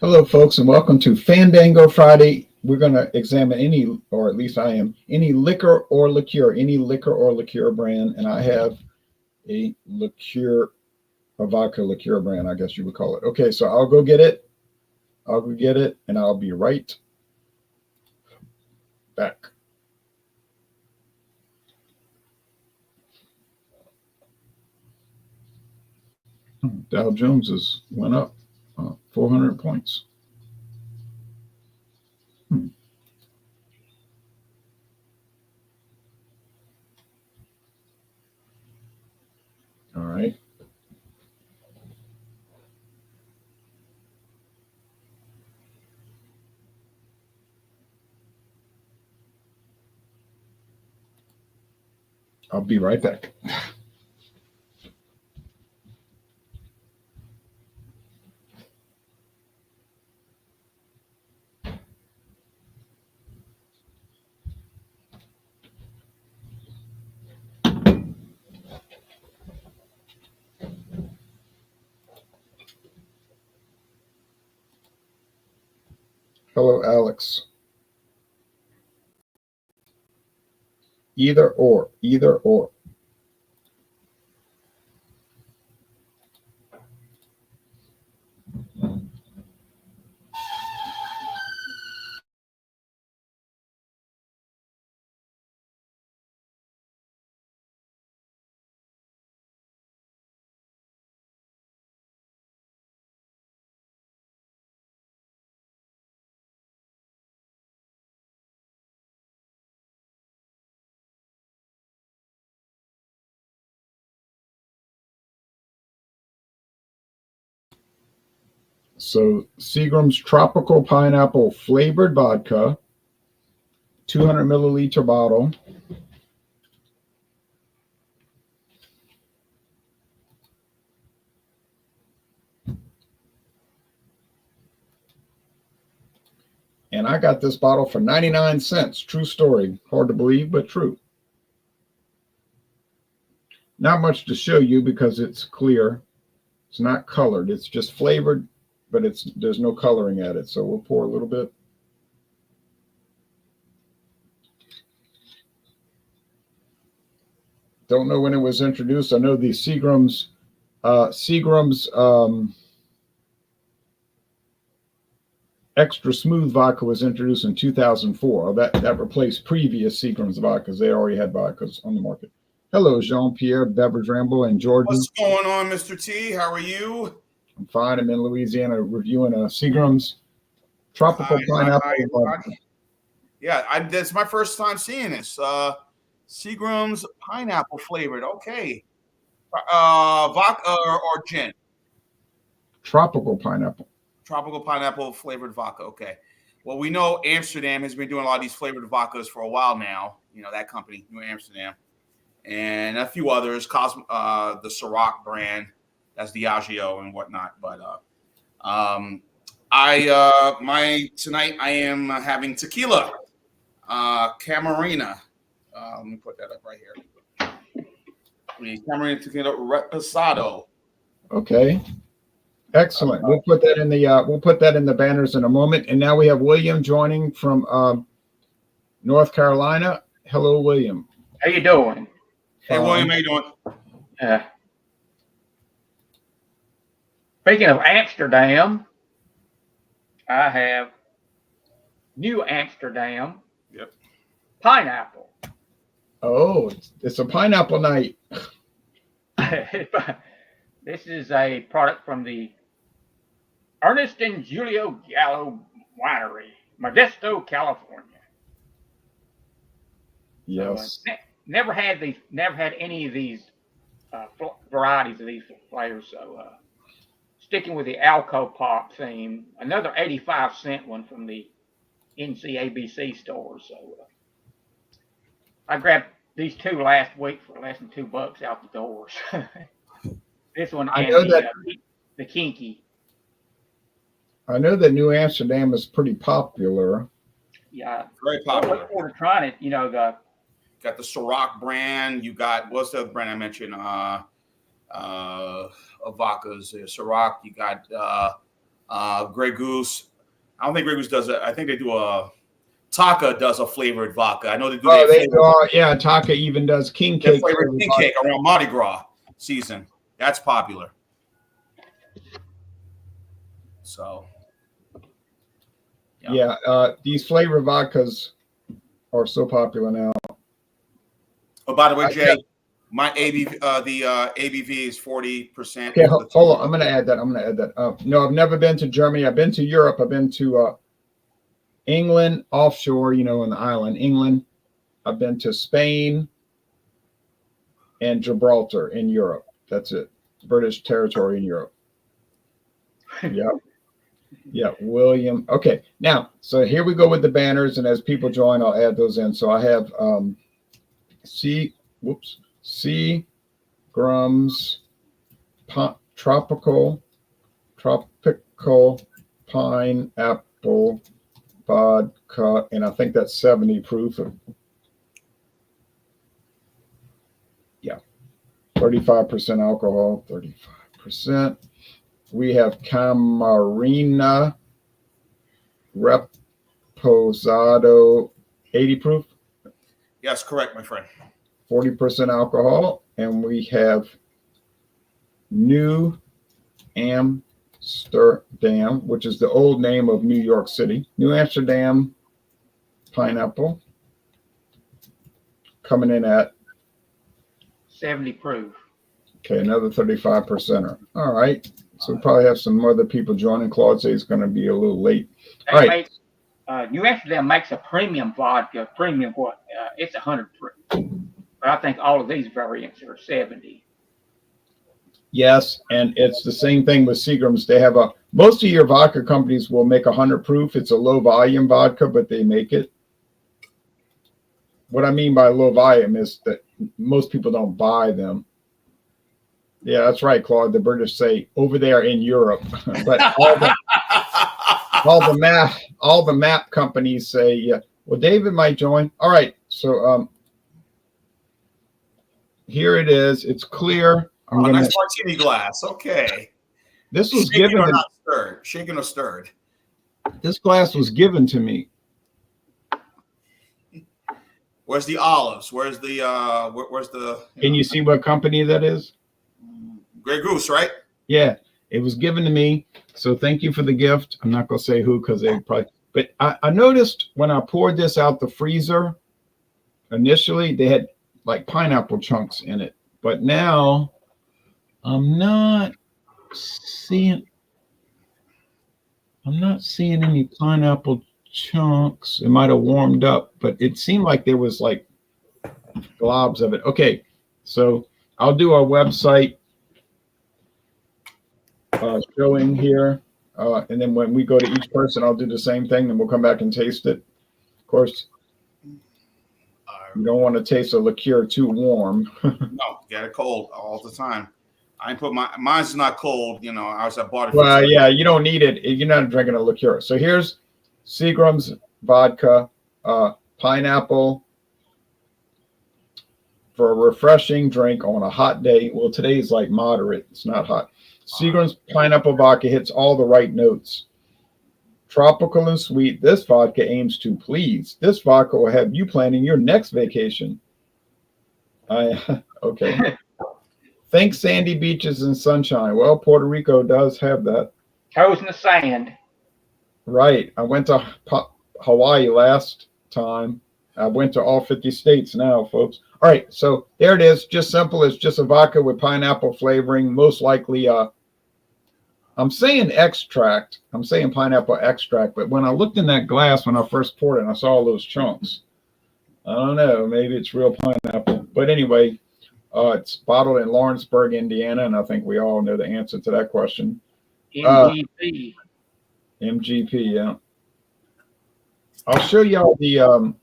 Hello, folks, and welcome to Fandango Friday. We're going to examine any, or at least I am, any liquor or liqueur brand, and I have a liqueur, a vodka liqueur brand, I guess you would call it. Okay, so I'll go get it. And I'll be right back. Dow Jones went up 400 points. All right. I'll be right back. Hello, Alex. Either or. So Seagram's Tropical Pineapple Flavored Vodka, 200 milliliter bottle. And I got this bottle for 99 cents. True story. Hard to believe, but true. Not much to show you because it's clear. It's not colored. It's just flavored, but there's no coloring at it. So we'll pour a little bit. Don't know when it was introduced. I know the Seagram's Extra Smooth vodka was introduced in 2004. That replaced previous Seagram's vodkas. They already had vodkas on the market. Hello, Jean-Pierre, Beverage Rambo, and Jordan. What's going on, Mr. T? How are you? I'm fine. I'm in Louisiana reviewing Seagram's Tropical Pineapple. Yeah, that's my first time seeing this. Seagram's pineapple flavored. Okay. Vodka or gin? Tropical pineapple. Tropical pineapple flavored vodka. Okay. Well, we know Amsterdam has been doing a lot of these flavored vodkas for a while now. You know, that company, New Amsterdam. And a few others, the Ciroc brand, that's Diageo and whatnot. But tonight I am having tequila, Camarena. Let me put that up right here. Camarena tequila reposado. Okay. Excellent. We'll put that in the banners in a moment. And now we have William joining from North Carolina. Hello, William. How you doing? Hey, William, how you doing? Speaking of Amsterdam, I have New Amsterdam. Yep. Pineapple. Oh, it's a pineapple night. This is a product from the Ernest and Julio Gallo Winery, Modesto, California. Yes. So, never had any of these varieties of these flavors. So sticking with the Alco Pop theme, another 85-cent one from the NCABC store. So I grabbed these two last week for less than $2 out the doors. This one and the Kinky. I know that New Amsterdam is pretty popular. Yeah, very popular. I look forward to trying it. You know, got the Ciroc brand. You got, what's the other brand I mentioned? Vodkas. Ciroc. You got Grey Goose. I don't think Grey Goose does it. I think they do Taka does a flavored vodka. I know they do. Yeah, Taka even does king their cake. flavored king cake around Mardi Gras season. That's popular. So, yeah, these flavored vodkas are so popular now. Oh, by the way, Jay, my ABV, ABV is 40%. Okay, hold on. I'm going to add that. No, I've never been to Germany. I've been to Europe. I've been to England, offshore, in the island, England. I've been to Spain and Gibraltar in Europe. That's it. British territory in Europe. Yeah. Yeah, William. Okay, now, so here we go with the banners, and as people join, I'll add those in. So I have Seagram's tropical pineapple vodka, and I think that's 70 proof. Yeah, 35% alcohol, 35%. We have Camarina Reposado, 80 proof. Yes, correct, my friend. 40% alcohol. And we have New Amsterdam, which is the old name of New York City. New Amsterdam pineapple coming in at 70 proof. Okay, another 35%. All right. So we'll probably have some other people joining. Claude says it's going to be a little late. All right. New Amsterdam makes a premium vodka. Premium what? It's 100 proof. But I think all of these variants are 70. Yes, and it's the same thing with Seagram's. They have most of your vodka companies will make 100 proof. It's a low volume vodka, but they make it. What I mean by low volume is that most people don't buy them. Yeah, that's right, Claude. The British say over there in Europe, but all the map companies say, yeah. Well, David might join. All right, so here it is. It's clear. Nice martini glass. Okay. This was shaken given or to not stirred. Shaken or stirred. This glass was given to me. Where's the olives? Where's the Can you see what company that is? Grey Goose, right? Yeah, it was given to me. So thank you for the gift. I'm not gonna say who because they probably. But I noticed when I poured this out the freezer, initially they had like pineapple chunks in it, but now I'm not seeing any pineapple chunks. It might have warmed up, but it seemed like there was like globs of it. Okay, so I'll do our website showing here, and then when we go to each person, I'll do the same thing, and we'll come back and taste it. Of course, you don't want to taste a liqueur too warm. No, get it cold all the time. I put mine's not cold. I bought it. Well, yeah, you don't need it. You're not drinking a liqueur. So here's Seagram's vodka, pineapple for a refreshing drink on a hot day. Well, today's like moderate. It's not hot. Seagram's pineapple vodka hits all the right notes. Tropical and sweet, this vodka aims to please. This vodka will have you planning your next vacation. Okay. Think sandy beaches and sunshine. Well, Puerto Rico does have that. Toes in the sand. Right. I went to Hawaii last time. I went to all 50 states now, folks. All right. So there it is. Just simple. It's just a vodka with pineapple flavoring. Most likely, I'm saying extract. I'm saying pineapple extract. But when I looked in that glass when I first poured it, and I saw all those chunks. I don't know. Maybe it's real pineapple. But anyway, it's bottled in Lawrenceburg, Indiana, and I think we all know the answer to that question. MGP. MGP, yeah. I'll show y'all the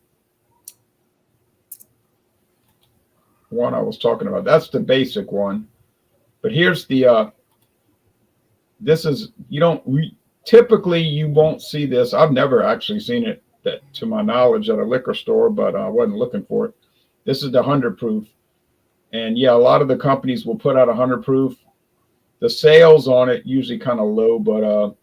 one I was talking about. That's the basic one. But here's the this is typically you won't see this. I've never actually seen it to my knowledge at a liquor store, but I wasn't looking for it. This is the 100 proof. And yeah, a lot of the companies will put out 100 proof. The sales on it usually kind of low, but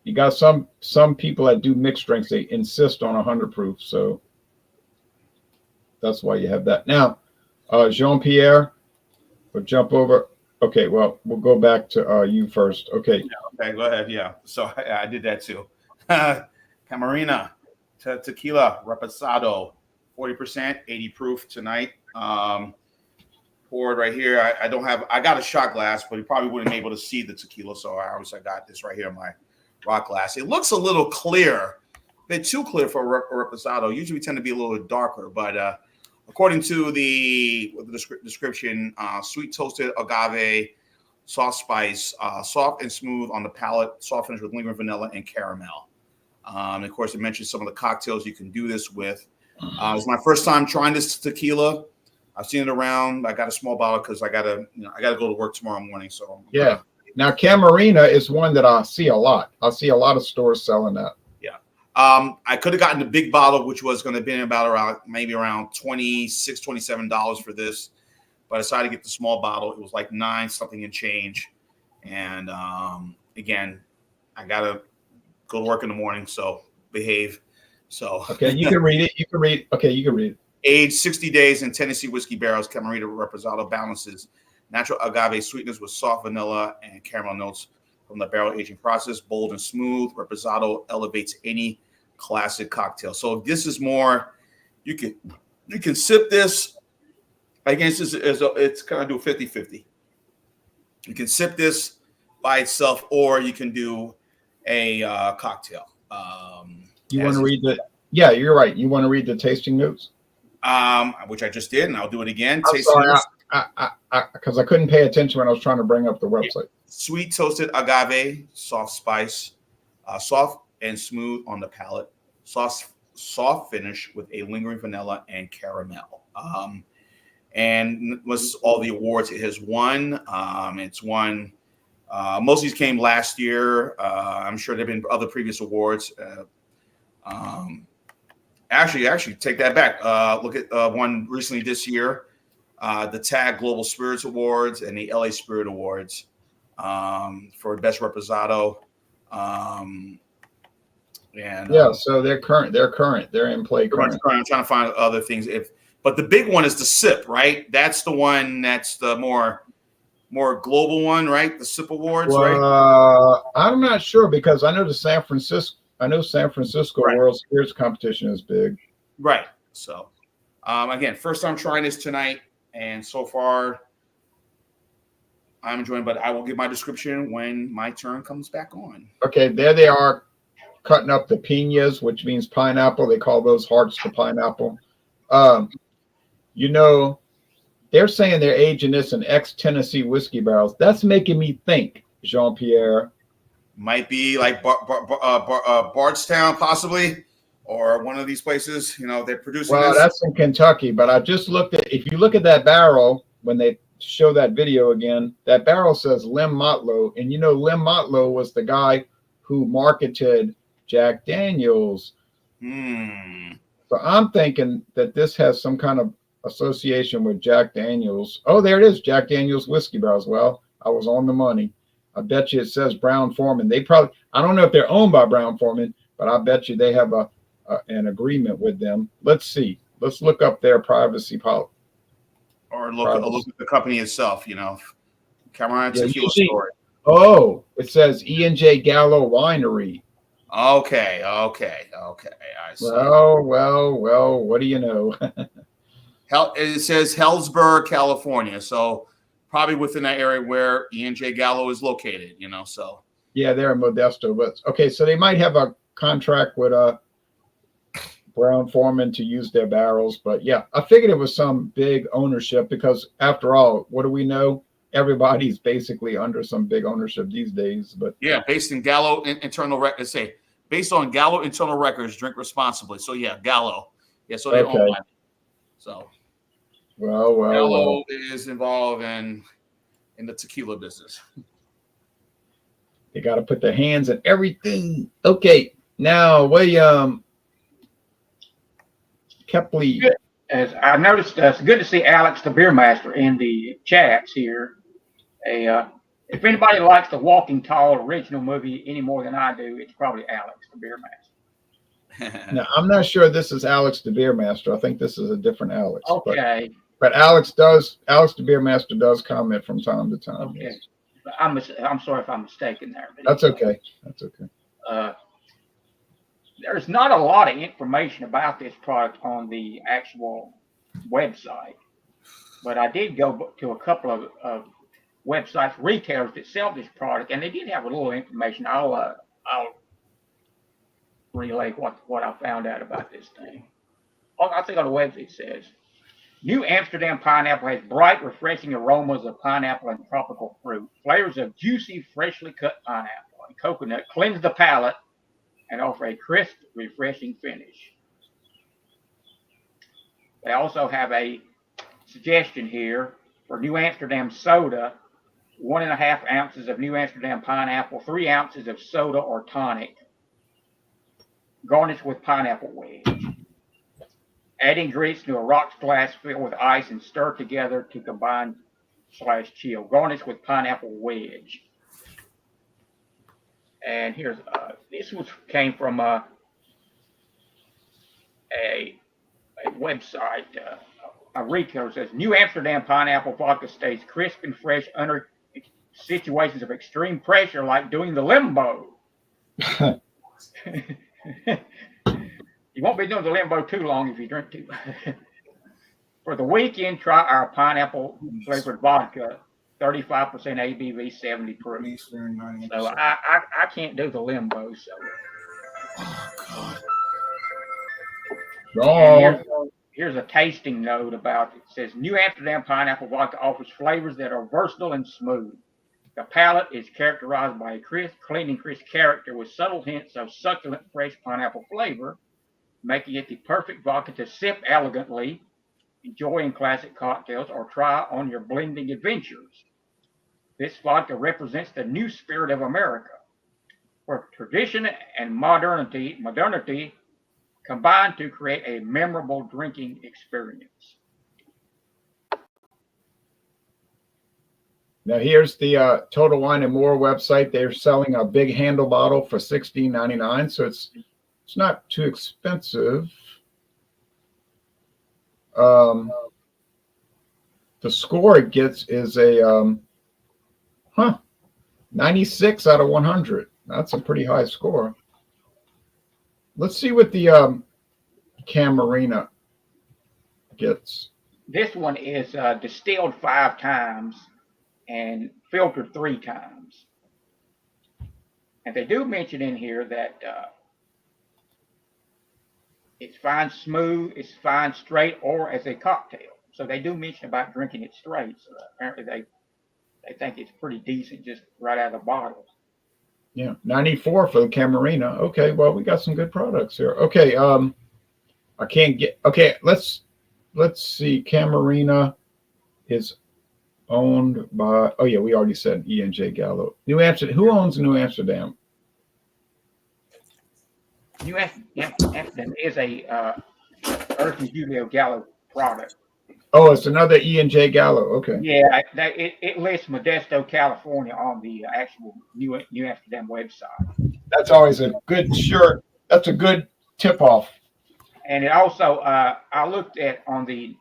You got some people that do mixed drinks. They insist on 100 proof, so that's why you have that. Now, Jean-Pierre, we'll jump over. Okay, well, we'll go back to you first. Okay. Yeah, okay, go ahead. Yeah. So I did that too. Camarena tequila reposado, 40%, 80 proof tonight. Poured right here. I don't have. I got a shot glass, but you probably wouldn't be able to see the tequila. So I got this right here in my rock glass. It looks a little clear, a bit too clear for a reposado. Usually we tend to be a little darker, but according to the description, sweet toasted agave, soft spice, soft and smooth on the palate, soft finish with lingering vanilla and caramel. Of course, it mentions some of the cocktails you can do this with. It's my first time trying this tequila. I've seen it around. I got a small bottle because I gotta go to work tomorrow morning. So yeah. Now Camarena is one that I see a lot. I see a lot of stores selling that. Yeah. I could have gotten the big bottle, which was going to be about around $26, $27 for this, but I decided to get the small bottle. It was like $9 something and change. And again, I gotta go to work in the morning, so behave. So okay, you can read it. You can read. Okay, you can read it. Aged 60 days in Tennessee whiskey barrels, Camarena Reposado balances natural agave sweetness with soft vanilla and caramel notes from the barrel aging process. Bold and smooth, Reposado elevates any classic cocktail. So this is more, you can sip this. I guess it's kind of do 50-50. You can sip this by itself, or you can do a cocktail. You want to read the? Yeah, you're right. You want to read the tasting notes? Which I just did, and I'll do it again. I'm sorry, because I couldn't pay attention when I was trying to bring up the website. Sweet toasted agave, soft spice, soft and smooth on the palate, soft finish with a lingering vanilla and caramel. And was all the awards it has won. It's won. Most of these came last year. I'm sure there've been other previous awards. Actually, take that back. Look at one recently this year, the TAG Global Spirits Awards and the LA Spirit Awards for Best Reposado. So they're current. They're in play current. I'm trying to find other things. But the big one is the sip, right? That's the one. That's the more global one, right? The sip awards, right? I'm not sure because I know San Francisco right. World Spirits Competition is big. Right. So, again, first time trying this tonight, and so far I'm enjoying. But I will give my description when my turn comes back on. Okay, there they are, cutting up the piñas, which means pineapple. They call those hearts to pineapple. They're saying they're aging this in ex-Tennessee whiskey barrels. That's making me think, Jean-Pierre. Might be like Bardstown, possibly, or one of these places. They're producing. Well, that's in Kentucky, but I just looked at. If you look at that barrel when they show that video again, that barrel says Lim Motlow, and Lim Motlow was the guy who marketed Jack Daniels. So I'm thinking that this has some kind of association with Jack Daniels. Oh, there it is, Jack Daniels whiskey barrels. Well, I was on the money. I bet you it says Brown-Forman. I don't know if they're owned by Brown-Forman, but I bet you they have an agreement with them. Let's see. Let's look up their privacy policy. Or look at the company itself, Camarena Tequila Story. Oh, it says E&J Gallo Winery. Okay. I see. Well, what do you know? It says Hellsburg, California. So probably within that area where E&J Gallo is located, so. Yeah, they're in Modesto. But okay, so they might have a contract with Brown-Forman to use their barrels. But yeah, I figured it was some big ownership because after all, what do we know? Everybody's basically under some big ownership these days. But yeah, based in Gallo internal records, based on Gallo internal records, drink responsibly. So yeah, Gallo. Yeah, so they own that. So Gallo is involved in the tequila business. They got to put their hands in everything. Okay, now Kepley. As I noticed, it's good to see Alex the Beer Master in the chats here. If anybody likes the Walking Tall original movie any more than I do, it's probably Alex, the beer master. Now, I'm not sure this is Alex the Beer Master. I think this is a different Alex. Okay. But Alex the Beer Master does comment from time to time. Okay. Yes. I'm sorry if I'm mistaken there. But That's okay. That's okay. There's not a lot of information about this product on the actual website, but I did go to a couple of websites, retailers that sell this product, and they did have a little information. I'll relay what I found out about this thing. I think on the website it says, New Amsterdam pineapple has bright, refreshing aromas of pineapple and tropical fruit. Flavors of juicy, freshly cut pineapple and coconut cleanse the palate and offer a crisp, refreshing finish. They also have a suggestion here for New Amsterdam soda, 1.5 ounces of New Amsterdam pineapple, 3 ounces of soda or tonic, garnished with pineapple wedge. Add ingredients to a rocks glass filled with ice and stir together to combine/chill. Garnish with pineapple wedge. And here's this one came from a website. A retailer says New Amsterdam pineapple vodka stays crisp and fresh under situations of extreme pressure, like doing the limbo. You won't be doing the limbo too long if you drink too much. For the weekend, try our pineapple flavored vodka, 35% ABV, 70 proof. So I can't do the limbo. So. Oh God. Here's a tasting note about it. It says New Amsterdam pineapple vodka offers flavors that are versatile and smooth. The palate is characterized by a crisp, clean, and crisp character with subtle hints of succulent, fresh pineapple flavor, making it the perfect vodka to sip elegantly, enjoy in classic cocktails, or try on your blending adventures. This vodka represents the new spirit of America, where tradition and modernity combine to create a memorable drinking experience. Now here's the Total Wine and More website. They're selling a big handle bottle for $16.99, so it's not too expensive. The score it gets is a 96 out of 100. That's a pretty high score. Let's see what the Camarina gets. This one is distilled 5 times and filtered 3 times. And they do mention in here that it's fine smooth, it's fine straight, or as a cocktail. So they do mention about drinking it straight. So apparently they think it's pretty decent just right out of the bottle. Yeah, 94 for the Camarina. Okay, well, we got some good products here. Okay, I can't get. Okay, let's see. Camarina is owned by. Oh yeah, we already said E&J Gallo. New Amsterdam. Who owns New Amsterdam? New Amsterdam is a Earth and Julio Gallo product. Oh, it's another E&J Gallo. Okay. Yeah, it lists Modesto, California on the actual New Amsterdam website. That's always a good shirt. That's a good tip-off. And it also, I looked at on the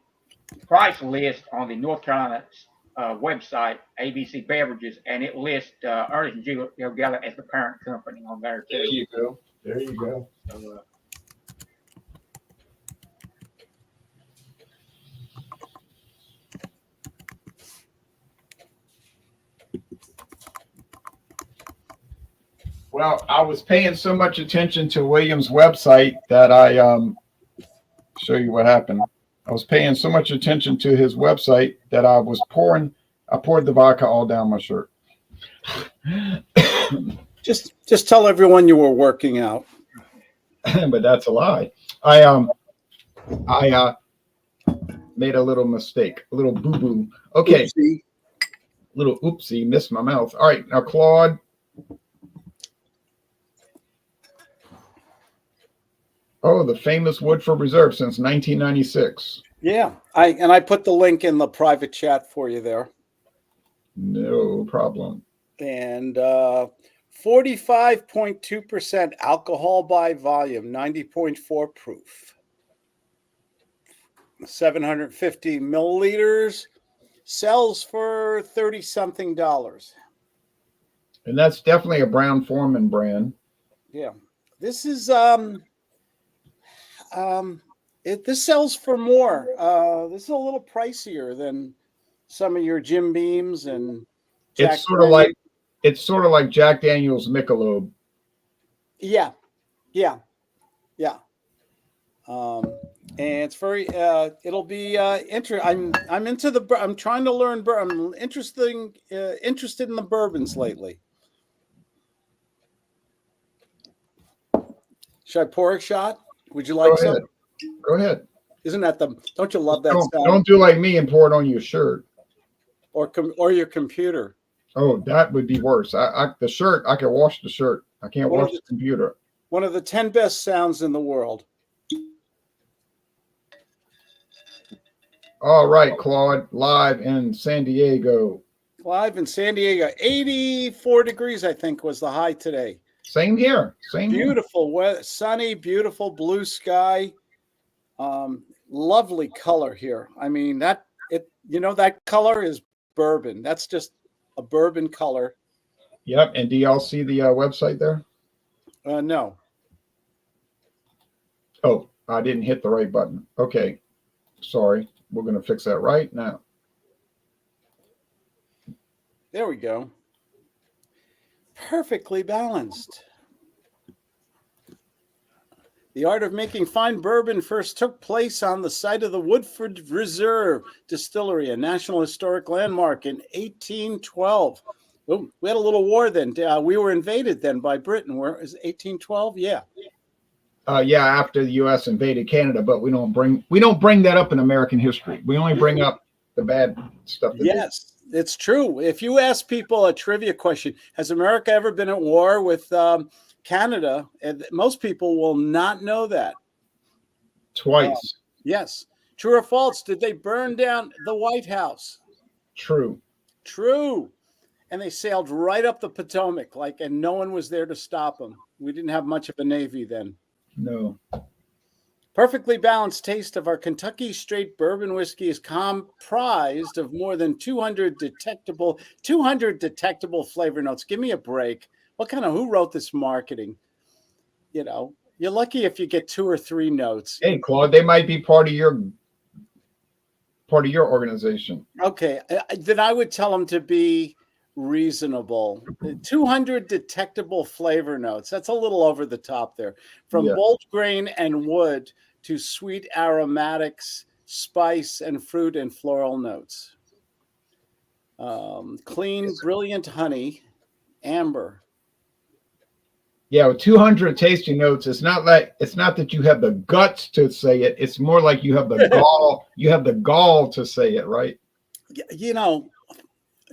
price list on the North Carolina website, ABC Beverages, and it lists Ernest and Julio Gallo as the parent company on there too. There you go. There you go. Well, I was paying so much attention to William's website that I show you what happened. I was paying so much attention to his website that I poured the vodka all down my shirt. Just tell everyone you were working out. But that's a lie. I made a little mistake, a little boo-boo. Okay. Oopsie. Little oopsie, missed my mouth. All right, now Claude. Oh, the famous Woodford Reserve since 1996. Yeah, I put the link in the private chat for you there. No problem. And 45.2% alcohol by volume, 90.4 proof. 750 milliliters, sells for 30 something dollars. And that's definitely a Brown-Forman brand. Yeah. This is this sells for more. This is a little pricier than some of your Jim Beams and Jack It's sort of Daniels. like Jack Daniel's Michelob. Yeah. And it's very it'll be interesting. I'm into I'm trying to learn I'm interested in the bourbons lately. Should I pour a shot? Would you like some? Go ahead. Isn't that don't you love that sound? Don't do like me and pour it on your shirt or your computer. Oh, that would be worse. The shirt, I can wash the shirt. I can't wash the computer. One of the 10 best sounds in the world. All right, Claude, live in San Diego. Live in San Diego. 84 degrees, I think, was the high today. Same here. Beautiful weather, sunny, beautiful blue sky. Lovely color here. I mean, that color is bourbon. That's just a bourbon color. Yep. And do y'all see the website there? No. Oh, I didn't hit the right button. Okay. Sorry. We're going to fix that right now. There we go. Perfectly balanced. The art of making fine bourbon first took place on the site of the Woodford Reserve Distillery, a National Historic Landmark, in 1812. Oh, we had a little war then. We were invaded then by Britain. Where is 1812? Yeah. Yeah, after the U.S. invaded Canada, but we don't bring that up in American history. We only bring up the bad stuff. Yes, it's true. If you ask people a trivia question, has America ever been at war with Canada? And most people will not know that. Twice. Yes. True or false? Did they burn down the White House? True. And they sailed right up the Potomac, and no one was there to stop them. We didn't have much of a navy then. No. Perfectly balanced taste of our Kentucky straight bourbon whiskey is comprised of more than 200 detectable flavor notes. Give me a break. Who wrote this marketing? You're lucky if you get 2 or 3 notes. Hey, Claude, they might be part of your organization. Okay. Then I would tell them to be reasonable. 200 detectable flavor notes. That's a little over the top there. From bold grain and wood to sweet aromatics, spice, and fruit and floral notes. Clean, brilliant honey, amber. Yeah, with 200 tasting notes, it's not that you have the guts to say it. It's more like you have the gall. You have the gall to say it, right?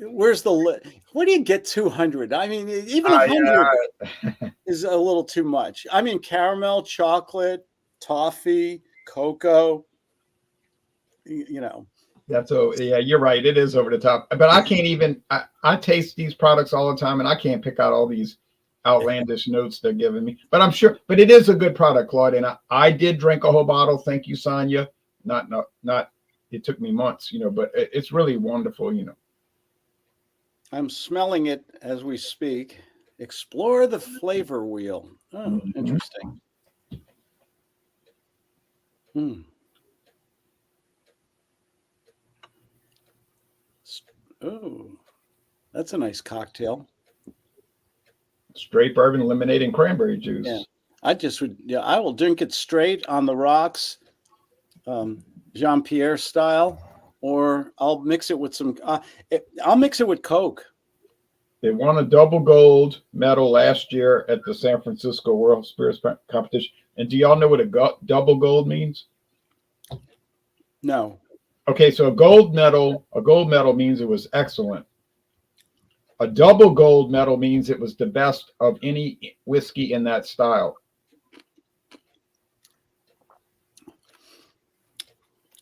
Where's where do you get 200? I mean, even 100 is a little too much. I mean, caramel, chocolate, toffee, cocoa. That's you're right. It is over the top. But I can't even. I taste these products all the time, and I can't pick out all these outlandish notes they're giving me. But I'm sure. But it is a good product, Claude. And I did drink a whole bottle. Thank you, Sonia. Not. It took me months, but it's really wonderful, I'm smelling it as we speak. Explore the flavor wheel. Oh, interesting. Oh, that's a nice cocktail. Straight bourbon, lemonade, and cranberry juice. Yeah, I will drink it straight on the rocks, Jean-Pierre style, or I'll mix it with some. I'll mix it with Coke. They won a double gold medal last year at the San Francisco World Spirits Competition. And do y'all know what a double gold means? No. Okay, so a gold medal means it was excellent. A double gold medal means it was the best of any whiskey in that style.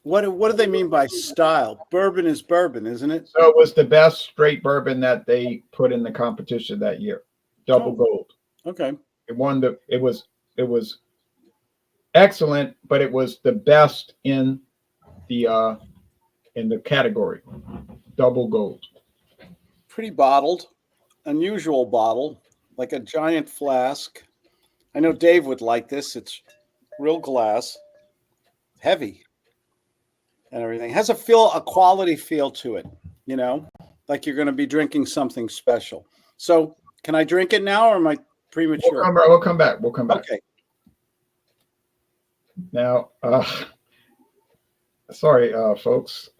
What do they mean by style? Bourbon is bourbon, isn't it? So it was the best straight bourbon that they put in the competition that year. Double Oh. gold. Okay. It won the. It was excellent, but it was the best in the category. Double gold. Pretty bottled, unusual bottle, like a giant flask. I know Dave would like this. It's real glass, heavy, and everything. Has a quality feel to it, you know, like you're going to be drinking something special. So, can I drink it now, or am I premature? We'll come back. We'll come back. Okay. Now, sorry, folks.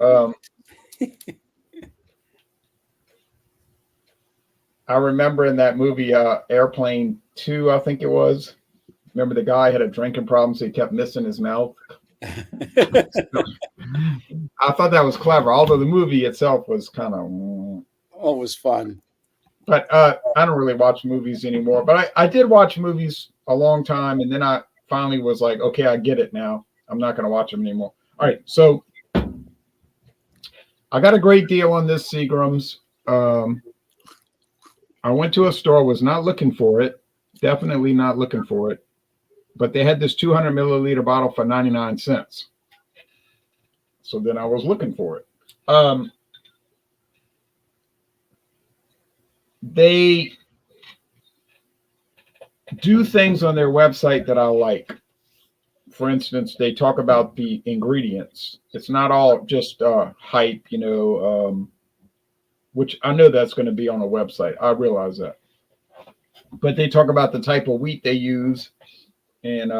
I remember in that movie, Airplane 2, I think it was. Remember the guy had a drinking problem, so he kept missing his mouth. I thought that was clever, although the movie itself was kind of. Oh, it was fun. But I don't really watch movies anymore. But I did watch movies a long time, and then I finally was like, okay, I get it now. I'm not going to watch them anymore. All right, so I got a great deal on this Seagram's. I went to a store, was not looking for it, definitely not looking for it, but they had this 200 milliliter bottle for 99 cents. So then I was looking for it. They do things on their website that I like. For instance, they talk about the ingredients. It's not all just hype, you know, which I know that's going to be on a website. I realize that. But they talk about the type of wheat they use and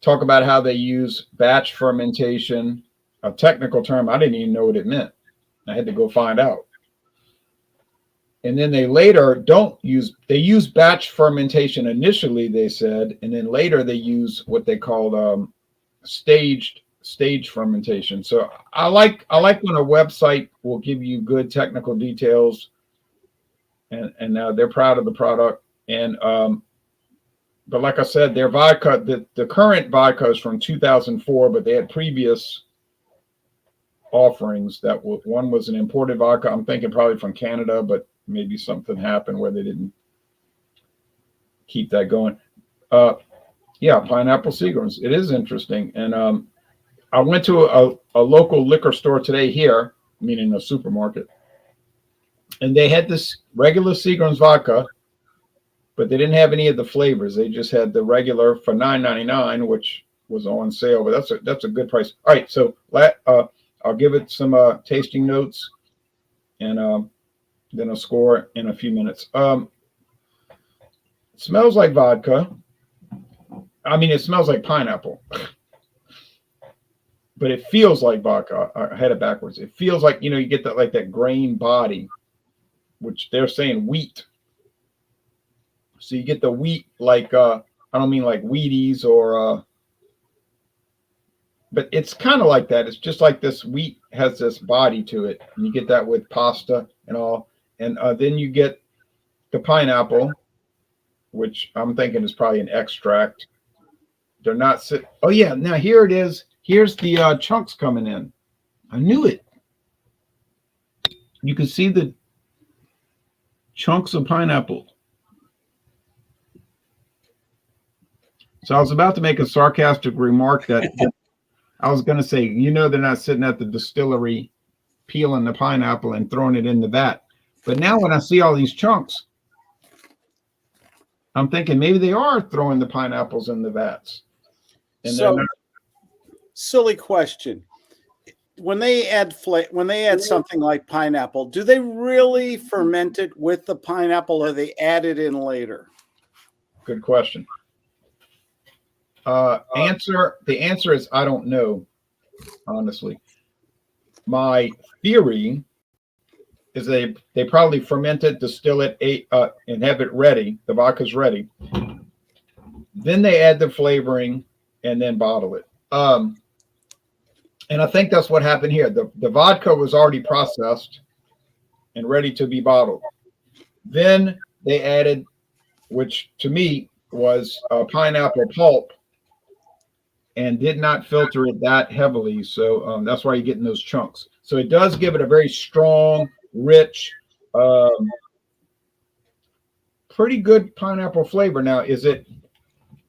talk about how they use batch fermentation, a technical term. I didn't even know what it meant. I had to go find out. And then they later they use batch fermentation initially, they said, and then later they use what they called stage fermentation. So I like when a website will give you good technical details, and they're proud of the product. And but like I said, their vodka, the current vodka is from 2004, but they had previous offerings that one was an imported vodka. I'm thinking probably from Canada, but maybe something happened where they didn't keep that going. Yeah, pineapple Seagrams. It is interesting. And I went to a local liquor store today here, meaning a supermarket, and they had this regular Seagram's vodka, but they didn't have any of the flavors. They just had the regular for $9.99, which was on sale, but that's a good price. All right, so I'll give it some tasting notes, and then I'll score in a few minutes. It smells like vodka. I mean, it smells like pineapple, but it feels like vodka. I had it backwards. It feels like, you know, you get that like that grain body, which they're saying wheat. So you get the wheat like I don't mean like Wheaties or but it's kind of like that. It's just like this wheat has this body to it, and you get that with pasta and all. And then you get the pineapple, which I'm thinking is probably an extract. They're not oh yeah, now here it is. Here's the chunks coming in. I knew it. You can see the chunks of pineapple. So I was about to make a sarcastic remark that I was going to say, you know, they're not sitting at the distillery peeling the pineapple and throwing it in the vat. But now when I see all these chunks, I'm thinking maybe they are throwing the pineapples in the vats. And so, silly question. When they add something like pineapple, do they really ferment it with the pineapple, or they add it in later? Good question. The answer is I don't know, honestly. My theory is they probably ferment it, distill it, and have it ready. The vodka's ready. Then they add the flavoring and then bottle it. And I think that's what happened here. The vodka was already processed and ready to be bottled. Then they added, which to me was pineapple pulp, and did not filter it that heavily. So that's why you're getting those chunks. So it does give it a very strong, rich, pretty good pineapple flavor. Now, is it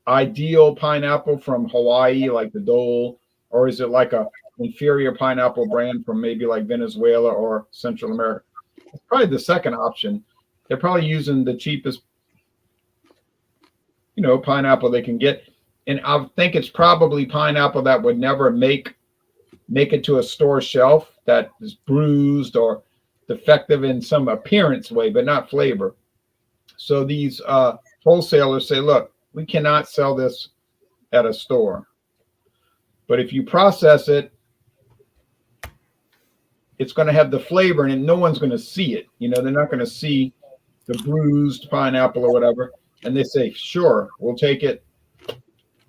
ideal pineapple from Hawaii, like the Dole, or is it like a inferior pineapple brand from maybe like Venezuela or Central America? It's probably the second option. They're probably using the cheapest, pineapple they can get. And I think it's probably pineapple that would never make it to a store shelf, that is bruised or defective in some appearance way, but not flavor. So these wholesalers say, look, we cannot sell this at a store. But if you process it, it's going to have the flavor, and no one's going to see it. They're not going to see the bruised pineapple or whatever. And they say, sure, we'll take it.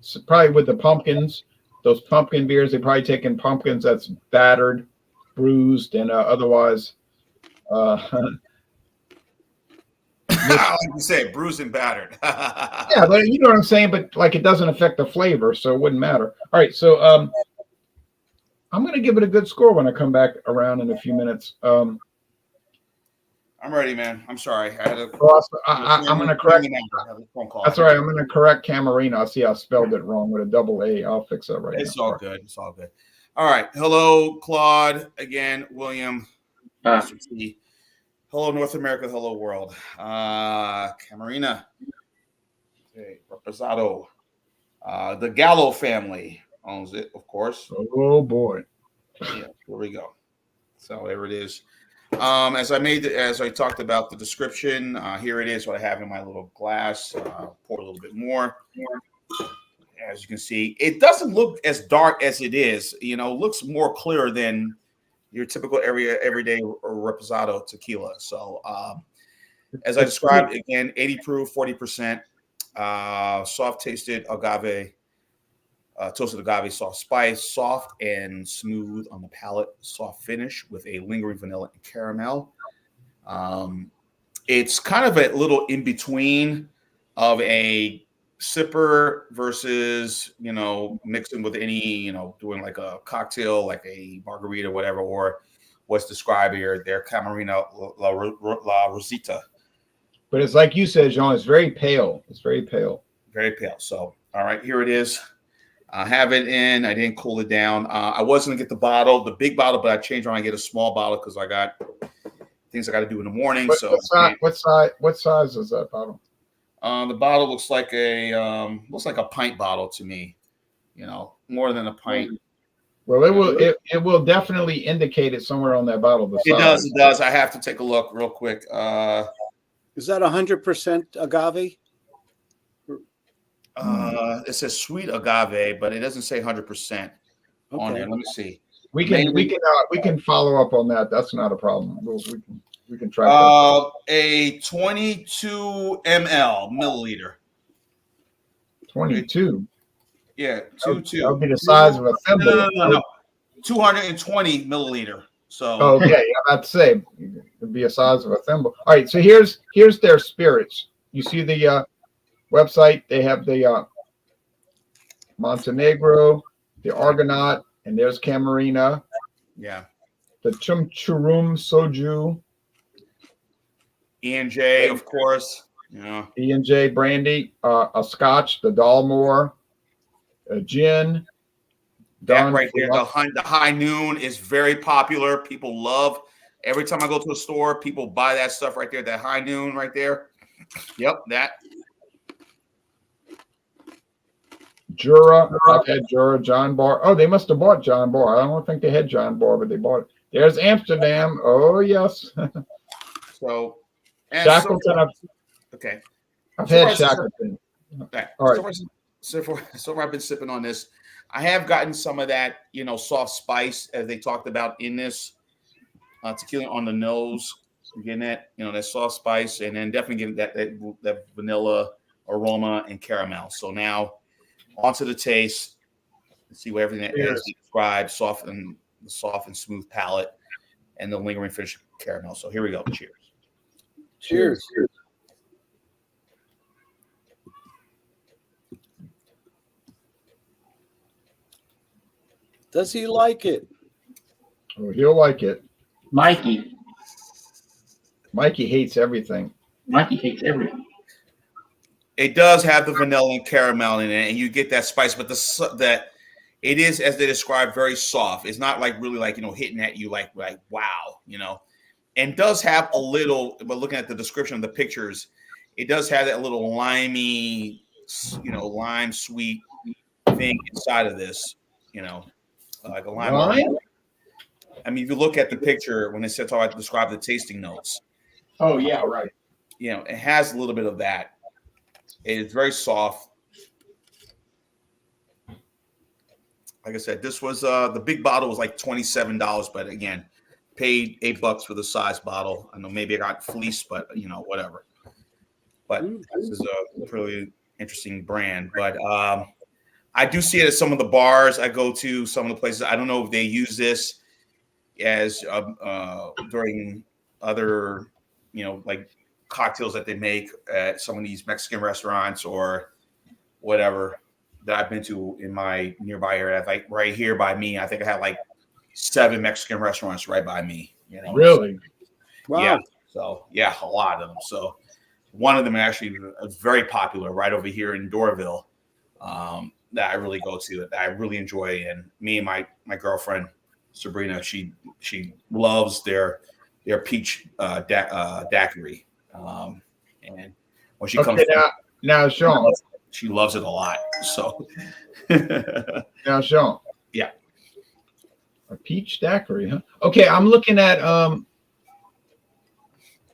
So probably with the pumpkins, those pumpkin beers, they probably taken pumpkins that's battered, bruised, and otherwise. Like you say, bruised and battered. Yeah, but you know what I'm saying? But like it doesn't affect the flavor, so it wouldn't matter. All right, so I'm going to give it a good score when I come back around in a few minutes. I'm ready, man. I'm sorry. I had a. I'm going to correct. Phone call. That's all right. I'm going to correct Camarina. I see I spelled it wrong with a double A. I'll fix that right now. It's all good. It's all good. All right. Hello, Claude. Again, William. Mr. T. Hello, North America. Hello, world. Camarina. Okay. Reposado. The Gallo family owns it, of course. Oh, boy. Yeah, here we go. So there it is. As I talked about the description, here it is. What I have in my little glass. Pour a little bit more. As you can see, it doesn't look as dark as it is. It looks more clear than your typical everyday reposado tequila. So, as I described, again, 80 proof, 40%, soft tasted agave. Toasted agave, soft spice, soft and smooth on the palate, soft finish with a lingering vanilla and caramel. It's kind of a little in between of a sipper versus, mixing with any, doing like a cocktail, like a margarita, whatever, or what's described here, their Camarina La Rosita. But it's like you said, Jean, it's very pale. It's very pale. Very pale. So, all right, here it is. I have it in. I didn't cool it down. I was going to get the big bottle, but I changed when I get a small bottle because I got things I got to do in the morning. What size is that bottle? The bottle looks like a pint bottle to me. More than a pint. Well, it will definitely indicate it somewhere on that bottle. It does. I have to take a look real quick. Is that 100% agave? It says sweet agave, but it doesn't say 100% on there. Let me see. We can follow up on that. That's not a problem. We can try. A 22 milliliter. 22. Yeah, That would be the size of a thimble. No. 220 milliliter. So okay, I'm about to say it'd be a size of a thimble. All right, so here's their spirits. You see the website, they have the Montenegro, the Argonaut, and there's Camarina. Yeah. The Chumchurum Soju. E&J, of course. Yeah. E&J brandy, a Scotch, the Dalmore, a gin. That right there, the High Noon is very popular. People love. Every time I go to a store, people buy that stuff right there. That High Noon right there. Yep, that. Jura, I've had Jura, John Bar. Oh, they must have bought John Bar. I don't think they had John Bar, but they bought it. There's Amsterdam. Oh, yes. So, Shackleton. Okay. I've had Shackleton. Okay. All right. So I've been sipping on this. I have gotten some of that, soft spice as they talked about in this tequila on the nose. You're getting that, that soft spice, and then definitely getting that vanilla aroma and caramel. So now onto the taste. Let's see what everything that is described, soft and smooth palate, and the lingering finish caramel. So here we go. Cheers. Cheers. Does he like it? Oh, he'll like it. Mikey Mikey hates everything. hates everything. It does have the vanilla and caramel in it, and you get that spice, but that it is, as they describe, very soft. It's not like really like, hitting at you like wow, and does have a little, but looking at the description of the pictures, it does have that little limey, lime sweet thing inside of this, like a lime. Lime? I mean, if you look at the picture when it says how I describe the tasting notes, Oh yeah, right. it has a little bit of that. It's very soft. Like I said, this was the big bottle was like $27, but again, paid $8 for the size bottle. I know maybe I got fleeced, but whatever. But this is a pretty interesting brand. But I do see it at some of the bars I go to, some of the places. I don't know if they use this as during other, like cocktails that they make at some of these Mexican restaurants or whatever that I've been to in my nearby area. Like right here by me, I think I had like 7 Mexican restaurants right by me. Really? Wow. Yeah. So yeah, a lot of them. So one of them actually is very popular right over here in Doraville that I really go to, that I really enjoy. And me and my girlfriend Sabrina, she loves their peach daiquiri. And when she comes, now Sean. She loves it a lot. So Now Sean. Yeah. A peach daiquiri, huh? Okay, I'm looking at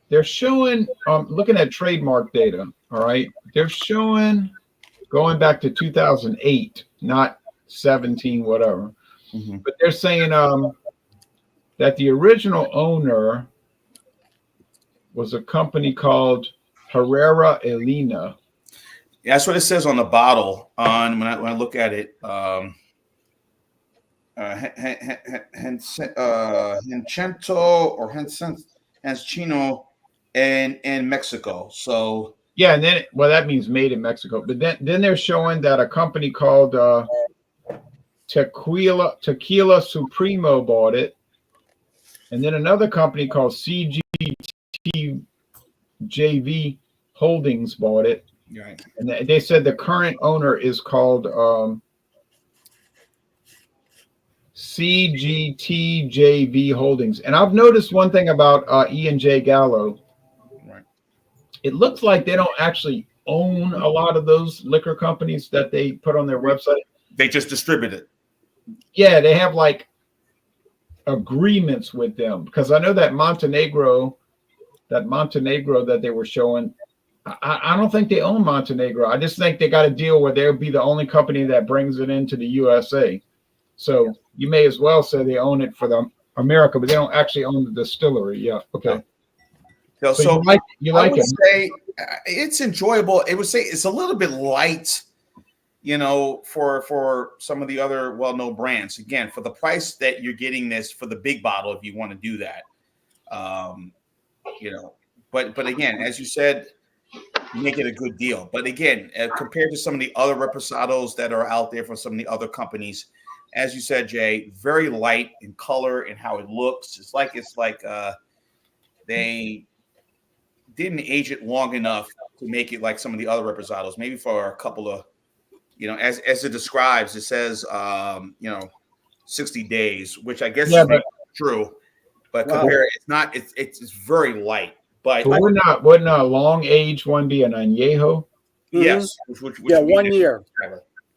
they're showing looking at trademark data. All right. They're showing going back to 2008, not 17, whatever. Mm-hmm. But they're saying that the original owner was a company called Herrera Elena. Yeah, that's what it says on the bottle. When I look at it, Hencento or Henchino in Mexico. So yeah, and then that means made in Mexico. But then they're showing that a company called Tequila Supremo bought it, and then another company called CGTJV Holdings bought it. right. And they said the current owner is called CGTJV Holdings. And I've noticed one thing about E&J Gallo. Right. It looks like they don't actually own a lot of those liquor companies that they put on their website. They just distribute it. Yeah, they have like agreements with them, because I know that Montenegro that they were showing, I don't think they own Montenegro. I just think they got a deal where they'll be the only company that brings it into the USA. So you may as well say they own it for the America, but they don't actually own the distillery. Yeah. Okay. So you like it? Say it's enjoyable. It would say it's a little bit light, for some of the other well-known brands. Again, for the price that you're getting this for the big bottle, if you want to do that, But again, as you said, make it a good deal. But again, compared to some of the other reposados that are out there from some of the other companies, as you said, Jay, very light in color and how it looks. It's like they didn't age it long enough to make it like some of the other reposados. Maybe for a couple of, as it describes, it says 60 days, which I guess is true. But compare it, it's not. It's very light. But wouldn't a long age one be an añejo? Yes. Which 1 year.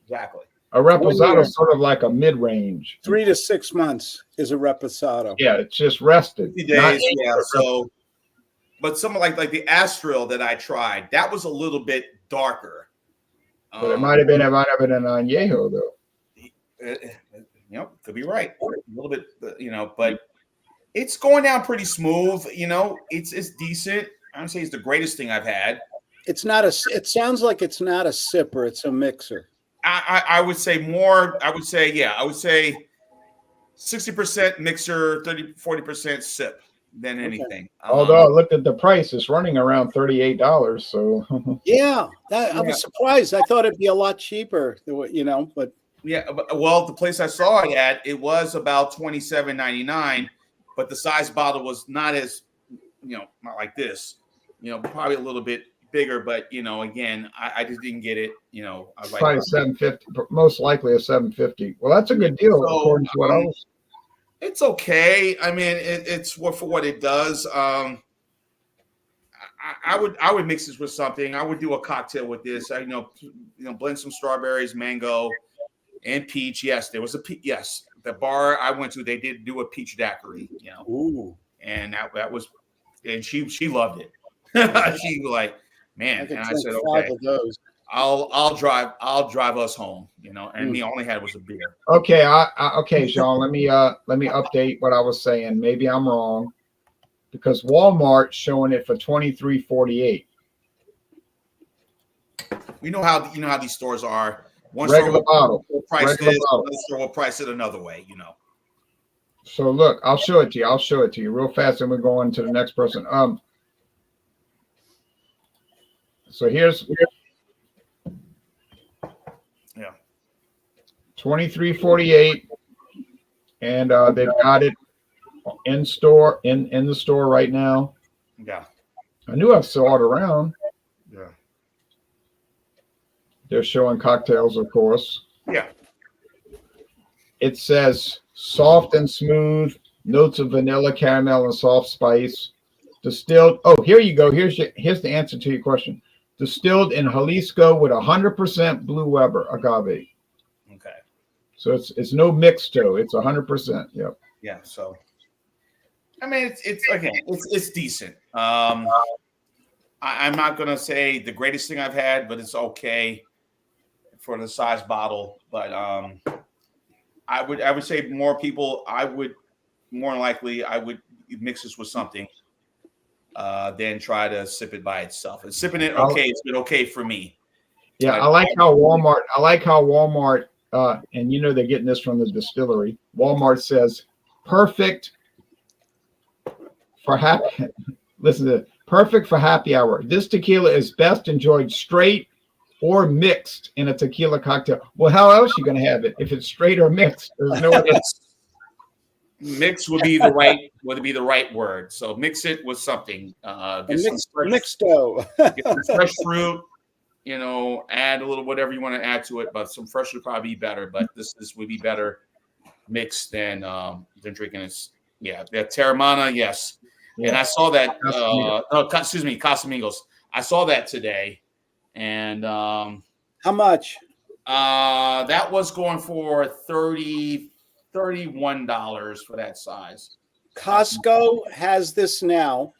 Exactly. A reposado is sort of like a mid-range. 3 to 6 months is a reposado. Yeah, it's just rested. 50 days. Yeah. So, but something like the Astral that I tried, that was a little bit darker. But it might have been an añejo though. Could be right. A little bit, but it's going down pretty smooth. It's decent. I don't say it's the greatest thing I've had. It's not it sounds like it's not a sipper, it's a mixer. I would say more. I would say 60% mixer, 40% sip than anything. Okay. Although I looked at the price, it's running around $38. So yeah, I was surprised. I thought it'd be a lot cheaper, but Yeah, well, the place I saw it at, it was about $27.99, but the size bottle was not as, not like this, probably a little bit bigger, but again, I just didn't get it. I was like, Probably 750, most likely a 750. Well, that's a good deal so according to what I was. it's okay. I mean, it's for what it does. I would mix this with something. I would do a cocktail with this. Blend some strawberries, mango, and peach. Yes, there was a peach. Yes, the bar I went to, they did do a peach daiquiri. Ooh. And that was, and she loved it. She like, man, and I said, five okay, of those. I'll drive us home. And me, all I had was a beer. Okay, okay, Sean. Let me update what I was saying. Maybe I'm wrong, because Walmart's showing it for $23.48. You know how these stores are. One Regular store bottle. will price Regular this, bottle. another store will price it another way. So look, I'll show it to you real fast, and we're going to the next person. So here's Yeah. $23.48, and they've got it in store in the store right now. Yeah. I knew I saw it around. Yeah. They're showing cocktails, of course. Yeah. It says soft and smooth, notes of vanilla, caramel, and soft spice. Distilled. Oh, here you go. Here's the answer to your question. Distilled in Jalisco with 100% Blue Weber agave. Okay. So it's no mixto. It's 100%. Yep. Yeah. So, I mean, it's decent. I'm not gonna say the greatest thing I've had, but it's okay for the size bottle. But I would say more people. More likely I would mix this with something than try to sip it by itself. And sipping it, okay, it's been okay for me. Yeah, I like how Walmart. And they're getting this from the distillery. Walmart says perfect for happy. Listen to it. Perfect for happy hour. This tequila is best enjoyed straight or mixed in a tequila cocktail. Well, how else are you going to have it if it's straight or mixed? There's no other. Mix would be the right word. So mix it with something. Mixto. Get some fresh fruit. Add a little whatever you want to add to it, but some fresh would probably be better. But this would be better mixed than drinking this. Yeah, the Terramana, yes. Yeah. And I saw that. Casamigos. I saw that today, and how much? That was going for $31 for that size. Costco has this now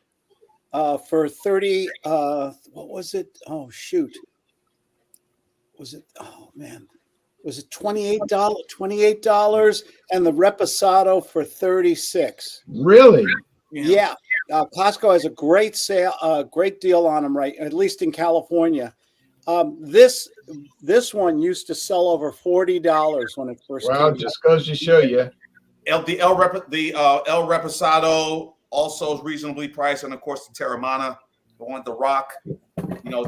for 30. What was it? Oh shoot! Was it? Oh man! Was it $28? $28, and the Reposado for $36. Really? Yeah. Costco has a great great deal on them, right? At least in California. This one used to sell over $40 when it first came out. Just goes to show you. El Reposado also is reasonably priced, and of course the Terramana, the one with the rock,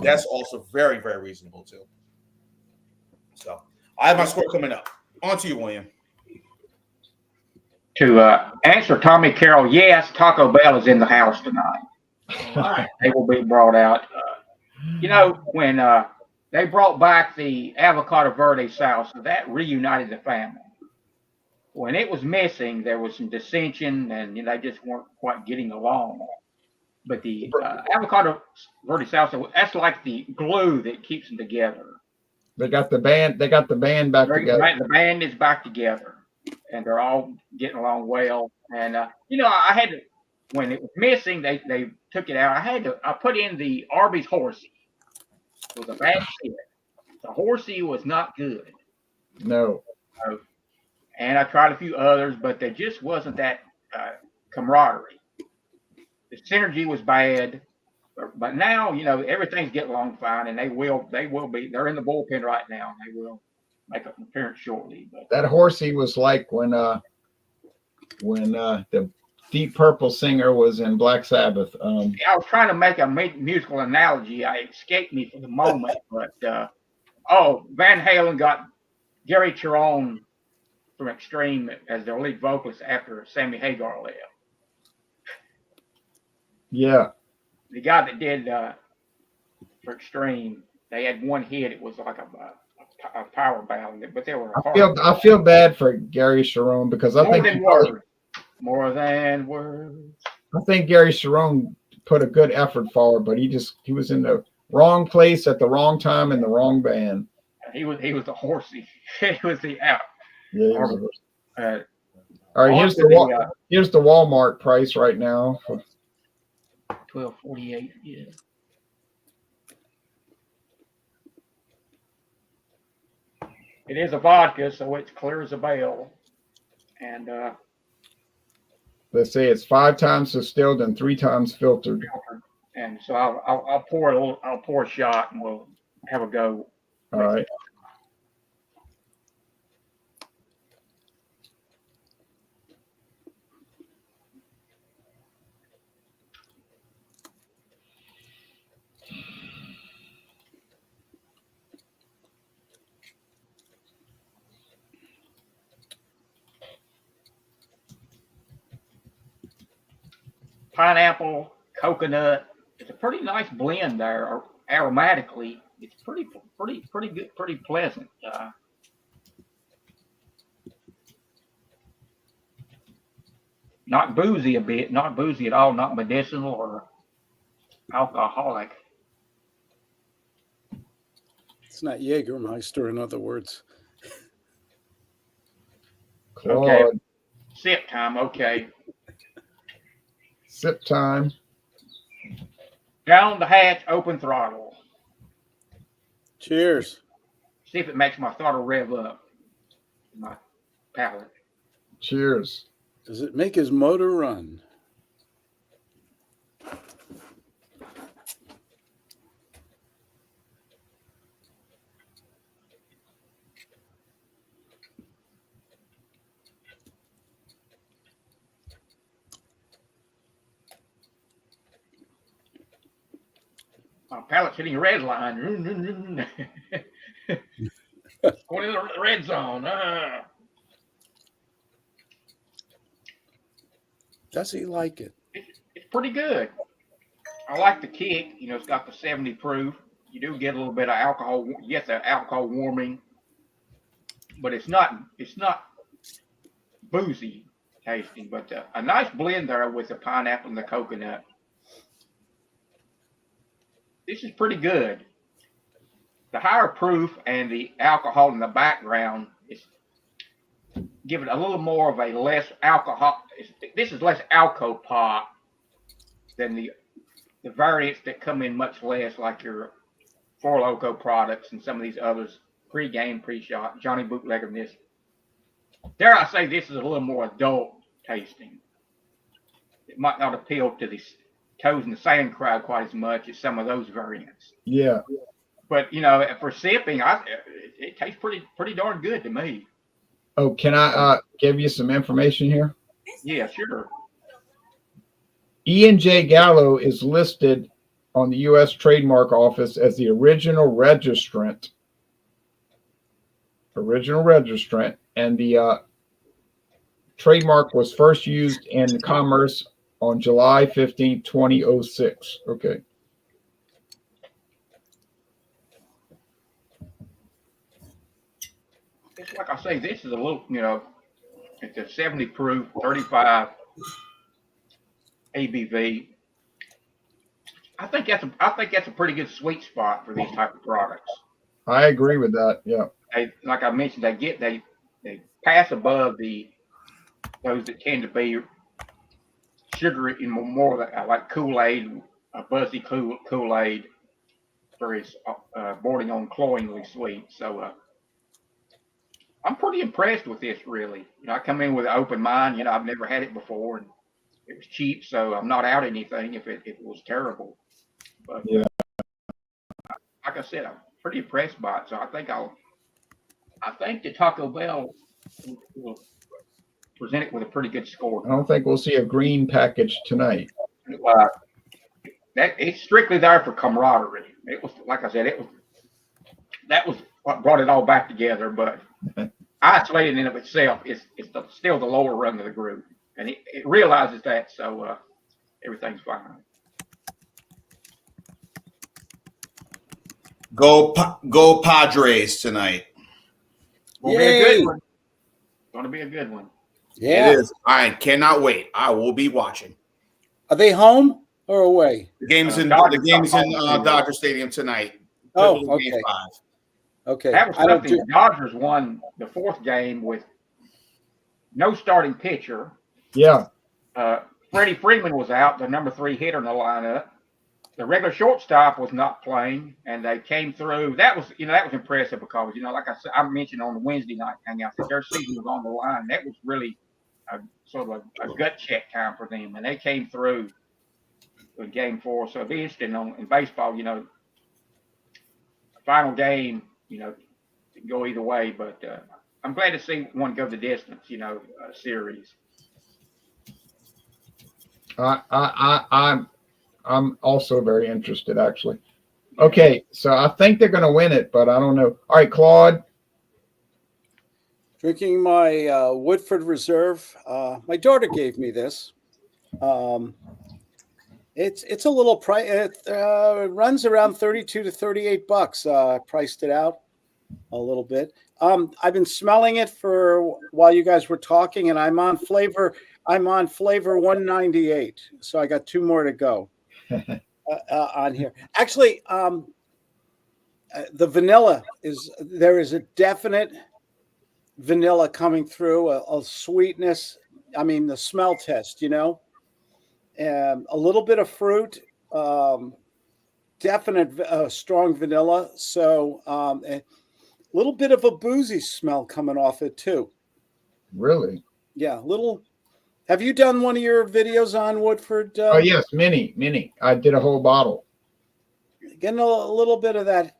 that's also very, very reasonable too. So I have my score coming up. On to you, William. To answer Tommy Carroll, yes, Taco Bell is in the house tonight. They will be brought out. When they brought back the avocado verde salsa, that reunited the family. When it was missing, there was some dissension, and they just weren't quite getting along. But the avocado verde salsa, that's like the glue that keeps them together. They got the band back together. The band is back together, and they're all getting along well. And I had to, when it was missing, they took it out. I put in the Arby's horsey. It was a bad fit. The horsey was not good. No. And I tried a few others, but there just wasn't that camaraderie. The synergy was bad. But now, everything's getting along fine, and they will be. They're in the bullpen right now, and they will make an appearance shortly. But that horsey was like when the Deep Purple singer was in Black Sabbath. I was trying to make a musical analogy. It escaped me for the moment, but Van Halen got Gary Cherone from Extreme as their lead vocalist after Sammy Hagar left. Yeah. The guy that did for Extreme, they had one hit. It was like a power ballad, but they were hard. I feel bad for Gary Sharon because I think More than words. I think Gary Sharon put a good effort forward, but he was in the wrong place at the wrong time in the wrong band. He was the horsey. He was the out. Yeah. He was All right. Here's the Walmart price right now. $12.48. Yeah. It is a vodka, so it's clear as a bell. And let's say it's 5 times distilled and 3 times filtered. And so I'll pour a shot and we'll have a go. All right. Pineapple, coconut. It's a pretty nice blend there. Aromatically, it's pretty good, pretty pleasant. Not boozy not boozy at all, not medicinal or alcoholic. It's not Jägermeister, in other words. Claude. Okay. Sip time. Okay. Sip time. Down the hatch, open throttle. Cheers. See if it makes my throttle rev up. My palate. Cheers. Does it make his motor run? My palate's hitting a red line. Going in the red zone. Does he like it? It's pretty good. I like the kick. You know, it's got the 70 proof. You do get a little bit of alcohol. You get the alcohol warming, but it's not boozy tasting. But a nice blend there with the pineapple and the coconut. This is pretty good. The higher proof and the alcohol in the background is give it a little more of a less alcohol. This is less alco pop than the variants that come in much less, like your Four Loko products and some of these others, pre-game, pre-shot, Johnny Bootlegger. And this, dare I say, this is a little more adult tasting. It might not appeal to the toes in the sand crowd quite as much as some of those variants. Yeah. But, you know, for sipping, it tastes pretty darn good to me. Oh, can I give you some information here? Yeah, sure. E&J Gallo is listed on the U.S. Trademark Office as the original registrant. And the trademark was first used in commerce on July 15, 2006. Okay. It's like I say, this is a little, you know, it's a 70 proof, 35 ABV. I think that's a pretty good sweet spot for these type of products. I agree with that. Yeah. Like I mentioned, they pass above those that tend to be sugary and more like Kool-Aid, a buzzy Kool-Aid, very bordering on cloyingly sweet. So I'm pretty impressed with this, really. You know, I come in with an open mind. You know, I've never had it before, and it was cheap, so I'm not out anything if it was terrible. But yeah, like I said, I'm pretty impressed by it. So I think the Taco Bell will present it with a pretty good score. I don't think we'll see a green package tonight. That it's strictly there for camaraderie. It was, like I said, that was what brought it all back together. But isolated in of itself, it's still the lower rung of the group, and it realizes that, so everything's fine. Go Padres tonight. Gonna be a good one. Gonna be a good one. Yeah. It is. I cannot wait. I will be watching. Are they home or away? The game's in Dodger Dodger Stadium tonight. Oh, Pivotal okay. Game 5. Okay. That was I don't something. do. The Dodgers won the fourth game with no starting pitcher. Yeah. Freddie Freeman was out, the number 3 hitter in the lineup. The regular shortstop was not playing, and they came through. That was impressive because, like I said, I mentioned on the Wednesday night hangout that their season was on the line. That was really sort of a gut check time for them, and they came through in Game 4. So it'll be interesting in baseball. Final game, it can go either way, but I'm glad to see one go the distance. Series. I'm also very interested, actually. Okay, so I think they're going to win it, but I don't know. All right, Claude. Drinking my Woodford Reserve. My daughter gave me this. It's a little price. It runs around $32 to $38. Priced it out a little bit. I've been smelling it for while you guys were talking, and I'm on flavor 198. So I got 2 more to go on here. Actually, the vanilla there is a definite vanilla coming through, a sweetness. I mean, the smell test, and a little bit of fruit, definite strong vanilla. So a little bit of a boozy smell coming off it too. Really? Yeah, little. Have you done one of your videos on Woodford? Oh yes, mini. I did a whole bottle. Getting a little bit of that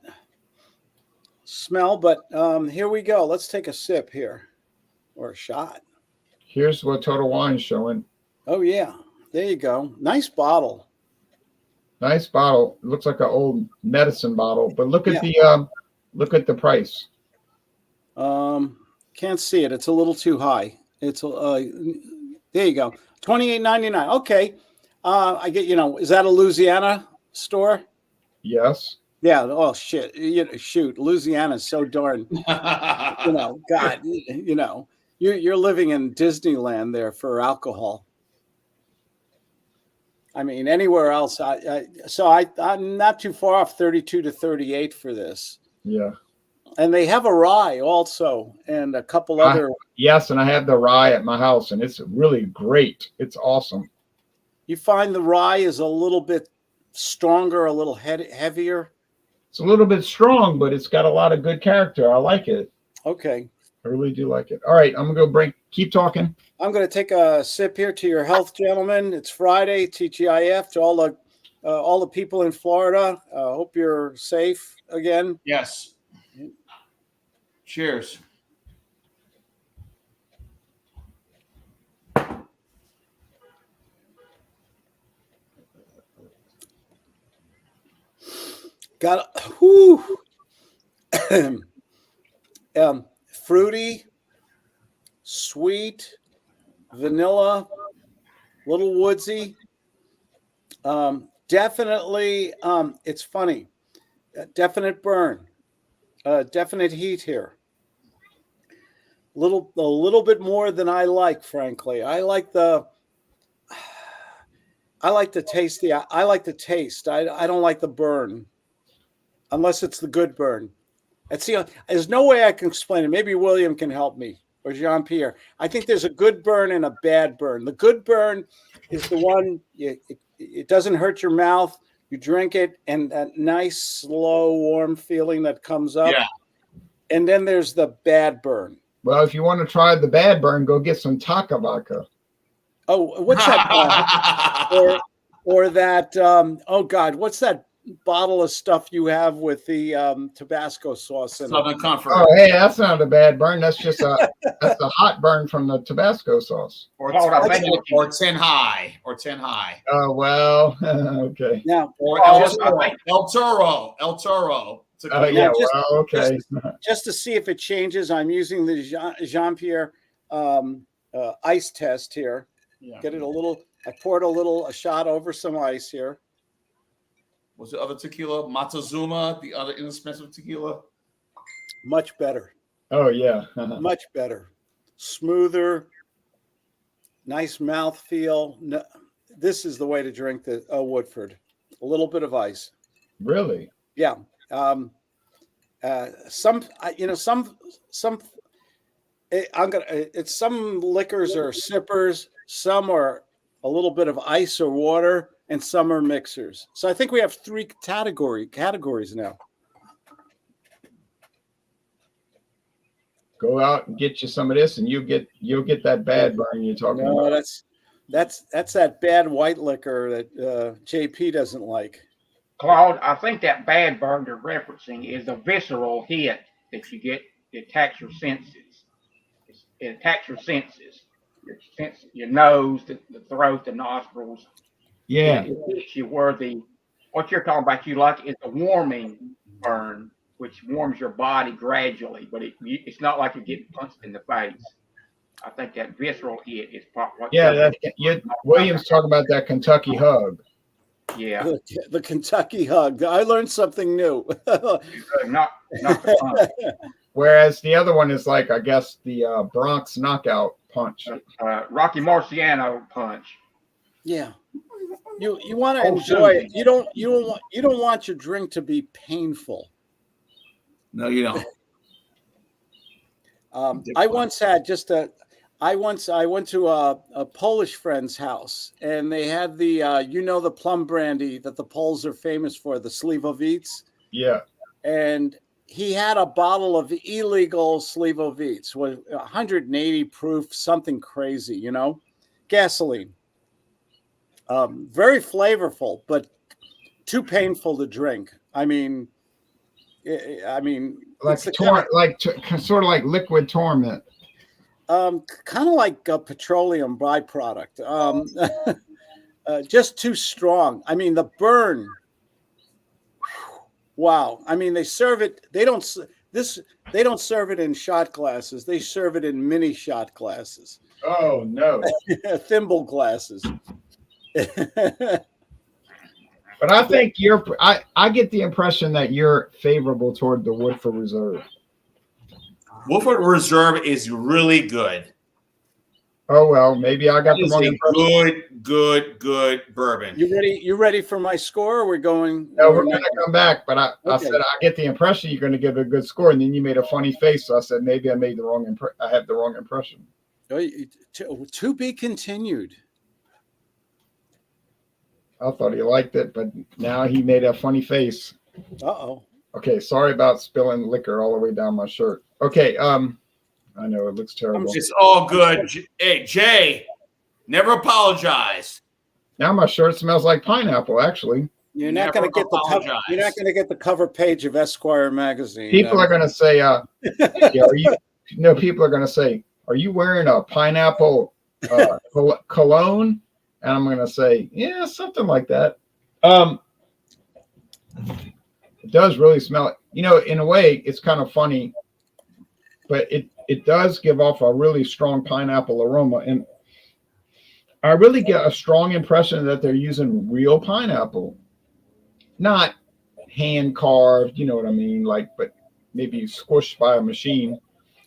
smell, but here we go. Let's take a sip here, or a shot. Here's what Total Wine's showing. Oh yeah, there you go. Nice bottle. Nice bottle. It looks like an old medicine bottle, but look at the price. Can't see it. It's a little too high. It's there you go. $28.99. Okay. I get. Is that a Louisiana store? Yes. Yeah. Oh shit. Shoot. Louisiana is so darn. God. You're living in Disneyland there for alcohol. I mean, anywhere else. I'm not too far off. 32 to 38 for this. Yeah. And they have a rye also, and a couple other. Yes, and I have the rye at my house, and it's really great. It's awesome. You find the rye is a little bit stronger, a little heavier. It's a little bit strong, but it's got a lot of good character. I like it. Okay. I really do like it. All right, I'm gonna go keep talking. I'm going to take a sip here to your health, gentlemen. It's Friday, TGIF, to all the people in Florida. Hope you're safe again. Yes. Cheers. Got fruity, sweet, vanilla, little woodsy. Definitely, it's funny. Definite burn, definite heat here. A little bit more than I like, frankly. I like the taste. I like the taste. I don't like the burn, unless it's the good burn. There's no way I can explain it. Maybe William can help me, or Jean-Pierre. I think there's a good burn and a bad burn. The good burn is the one it doesn't hurt your mouth. You drink it, and that nice, slow, warm feeling that comes up. Yeah. And then there's the bad burn. Well, if you want to try the bad burn, go get some Taka vodka. Oh, what's that? or that? Oh God, what's that bottle of stuff you have with the Tabasco sauce in it? Southern Comfort. Oh, hey, that's not a bad burn. That's just a hot burn from the Tabasco sauce. Or Oh, 10 high. Or 10 high. Oh well, okay. Now, Or El Toro. tequila. Yeah, just- well, okay. Just to see if it changes, I'm using the Jean-Pierre ice test here. Yeah. Get it a little. I poured a shot over some ice here. Was the other tequila Montezuma, the other inexpensive tequila? Much better. Oh, yeah. Much better. Smoother. Nice mouthfeel. No, this is the way to drink the Woodford. A little bit of ice. Really? Yeah. Some some liquors are sippers, some are a little bit of ice or water, and some are mixers. So I think we have three categories now. Go out and get you some of this, and you'll get that bad burn you're talking No, about. that's that bad white liquor that JP doesn't like. Claude, I think that bad burn you're referencing is a visceral hit that you get. It attacks your senses. It attacks your senses. Your nose, the throat, the nostrils. Yeah. It hits you where what you're talking about you like is a warming burn, which warms your body gradually, but it's not like you're getting punched in the face. I think that visceral hit is what. Yeah, William's talking about that Kentucky hug. Yeah. The Kentucky hug. I learned something new. Not the punch. Whereas the other one is like, I guess, the Bronx knockout punch. Rocky Marciano punch. Yeah. You want to enjoy it. You don't want your drink to be painful. No, you don't. I once had I went to a Polish friend's house, and they had the the plum brandy that the Poles are famous for, the Slivovitz. Yeah. And he had a bottle of illegal Slivovitz, was 180 proof, something crazy, gasoline. Very flavorful, but too painful to drink. Like sort of like liquid torment. Kind of like a petroleum byproduct. Just too strong. The burn. Wow. They serve it. They don't serve it in shot glasses. They serve it in mini shot glasses. Oh no. Thimble glasses. But I think I get the impression that you're favorable toward the Woodford Reserve. Woodford Reserve is really good. Oh well, maybe I got the wrong impression. Good bourbon. You ready for my score? Or we're going. No, we're going to come back. But I Okay. said I get the impression you're going to give a good score, and then you made a funny face. So I said maybe I made the wrong I have the wrong impression. To be continued. I thought he liked it, but now he made a funny face. Uh-oh. Okay, sorry about spilling liquor all the way down my shirt. Okay, I know it looks terrible. It's all good. Hey, Jay, never apologize. Now my shirt smells like pineapple. Actually, You're not going to get the cover. You're not going to get the cover page of Esquire magazine. people are going to say, yeah, people are going to say, "Are you wearing a pineapple cologne?" And I'm going to say, "Yeah, something like that." It does really smell it. In a way, it's kind of funny, but it does give off a really strong pineapple aroma, and I really get a strong impression that they're using real pineapple, not hand carved. You know what I mean? But maybe squished by a machine.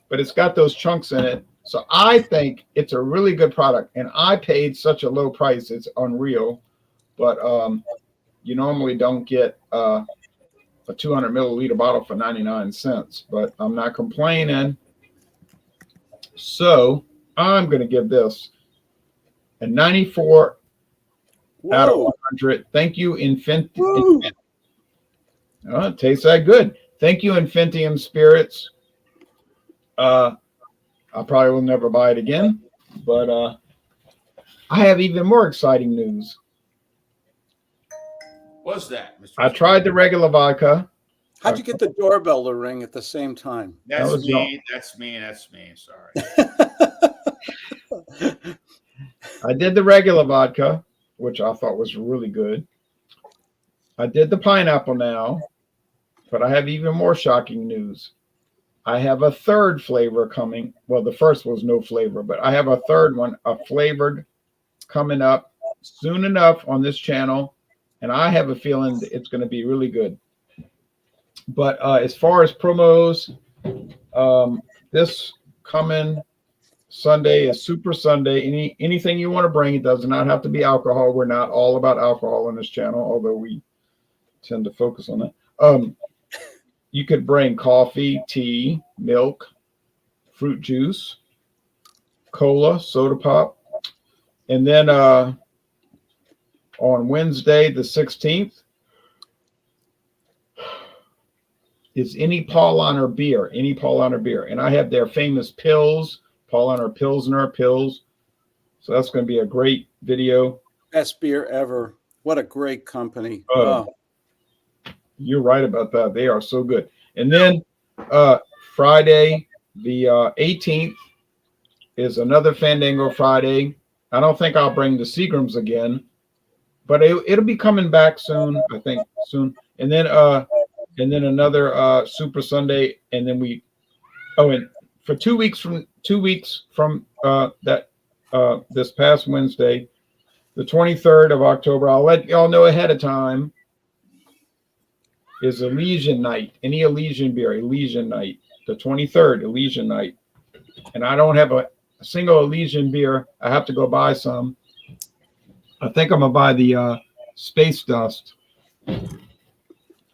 But it's got those chunks in it, so I think it's a really good product. And I paid such a low price; it's unreal. But you normally don't get a 200 milliliter bottle for 99 cents. But I'm not complaining. So I'm going to give this a 94 out of 100. Thank you, Infinitium. Oh, it tastes that good. Thank you, Infinitium Spirits. I probably will never buy it again, but I have even more exciting news. What's that, Mr. I tried the regular vodka. How'd you get the doorbell to ring at the same time? That's was me. That's me. Sorry. I did the regular vodka, which I thought was really good. I did the pineapple now. But I have even more shocking news. I have a third flavor coming. Well, the first was no flavor, but I have a third one, a flavored, coming up soon enough on this channel. And I have a feeling that it's going to be really good. But as far as promos, this coming Sunday is Super Sunday. Anything you want to bring, it does not have to be alcohol. We're not all about alcohol on this channel, although we tend to focus on that. You could bring coffee, tea, milk, fruit juice, cola, soda pop. And then on Wednesday, the 16th, is any Paulaner beer, And I have their famous pills, Paulaner Pilsner pills. So that's going to be a great video. Best beer ever. What a great company. You're right about that. They are so good. And then Friday, the 18th, is another Fandango Friday. I don't think I'll bring the Seagrams again, but it'll be coming back soon. I think soon. And then another Super Sunday, and then and for 2 weeks from this past Wednesday, the 23rd of October. I'll let y'all know ahead of time. Is Elysian night. Any Elysian beer, Elysian night. The 23rd, Elysian night. And I don't have a single Elysian beer. I have to go buy some. I think I'm gonna buy the Space Dust,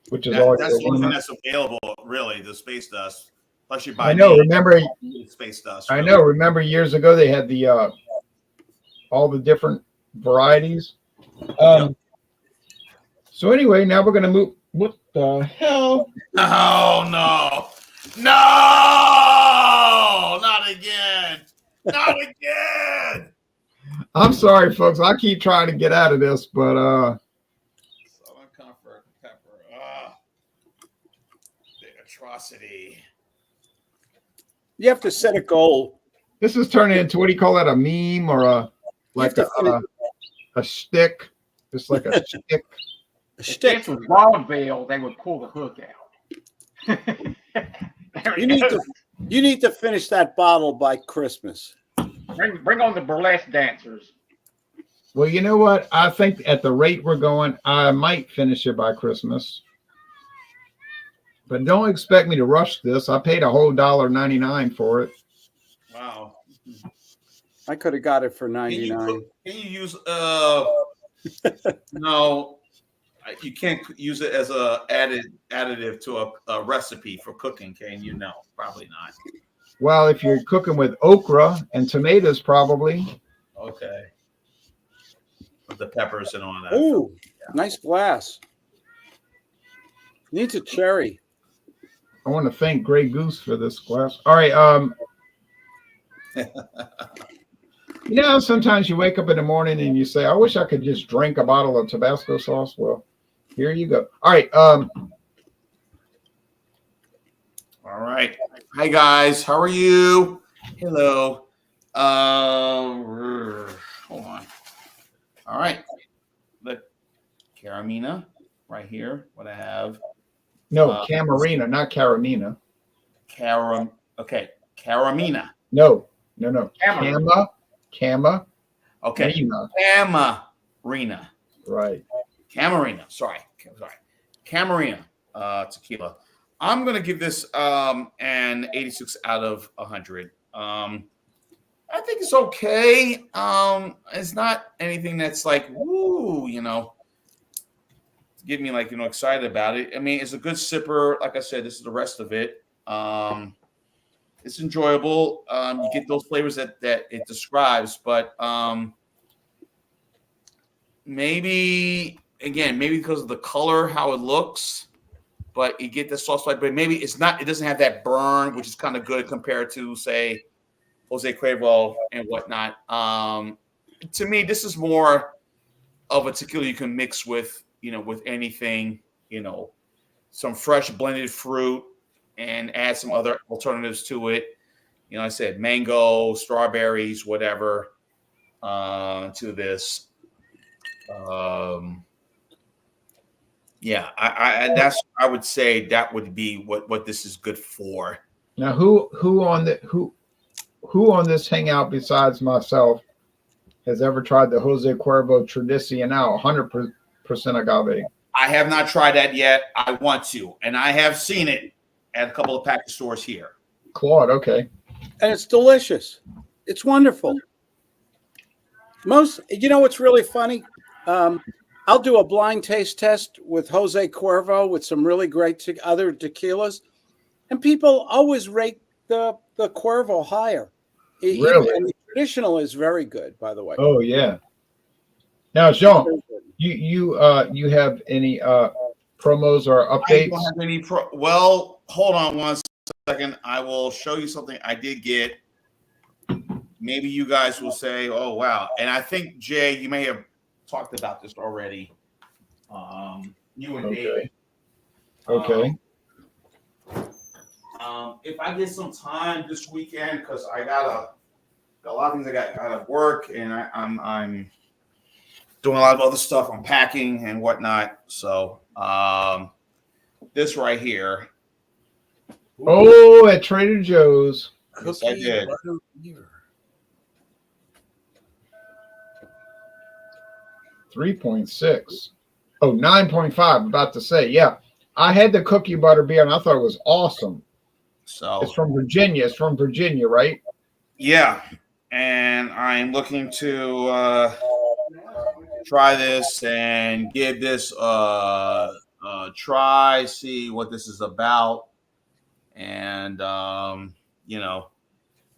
which is all. That's the only thing that's available, really, the Space Dust. Unless you buy. I know. Remember Space Dust. Really. I know. Remember years ago they had the all the different varieties. So anyway, now we're gonna move. What the hell? Oh no! No! Not again! Not again! I'm sorry, folks. I keep trying to get out of this, but Southern Comfort Pepper. The atrocity. You have to set a goal. This is turning into, what do you call that? A meme or a stick? Just like a stick. If this was vaudeville, they would pull the hook out. You need to finish that bottle by Christmas. Bring on the burlesque dancers. Well, you know what? I think at the rate we're going, I might finish it by Christmas. But don't expect me to rush this. I paid a whole $1.99 for it. Wow. I could have got it for $99. Can you use no, you can't use it as a additive to a recipe for cooking, can you? No, probably not. Well, if you're cooking with okra and tomatoes, probably. Okay. With the peppers and all that. Ooh, nice glass. Needs a cherry. I want to thank Grey Goose for this glass. All right. You know, sometimes you wake up in the morning and you say, I wish I could just drink a bottle of Tabasco sauce. Well, here you go. All right. All right. Hi, guys. How are you? Hello. Hold on. All right. The Caramina right here. What I have. No, Camarina, not Caramina. Okay. Caramina. No. Cama. Okay. Camarina. Right. Camarina. Sorry. Camarina tequila. I'm gonna give this an 86 out of 100. I think it's okay. It's not anything that's like woo, get me like excited about it. I mean, it's a good sipper. Like I said, this is the rest of it. It's enjoyable. You get those flavors that it describes, but maybe because of the color, how it looks, but you get the sauce like, but maybe it's not. It doesn't have that burn, which is kind of good compared to say Jose Cuervo and whatnot. To me, this is more of a tequila you can mix with with anything, some fresh blended fruit and add some other alternatives to it. I said mango, strawberries, whatever, to this. Yeah, I would say that would be what this is good for. Now, who on this hangout besides myself has ever tried the Jose Cuervo Tradicional 100% agave? I have not tried that yet. I want to, and I have seen it at a couple of package stores here. Claude, okay. And it's delicious. It's wonderful. What's really funny? I'll do a blind taste test with Jose Cuervo with some really great other tequilas, and people always rate the Cuervo higher. Really? And the traditional is very good, by the way. Oh yeah. Now, Jean, you have any promos or I updates? don't have any well, hold on one second. I will show you something I did get. Maybe you guys will say, "Oh wow!" And I think Jay, you may have talked about this already. You and David. Okay. If I get some time this weekend, because I got a lot of things I got to work, and I'm doing a lot of other stuff. I'm packing and whatnot. So this right here. Oh, at Trader Joe's. Yes, I did. 3.6. Oh, 9.5. About to say, yeah. I had the cookie butter beer and I thought it was awesome. So It's from Virginia. It's from Virginia, right? yeah, and I'm looking to try this and give this a try, see what this is about, and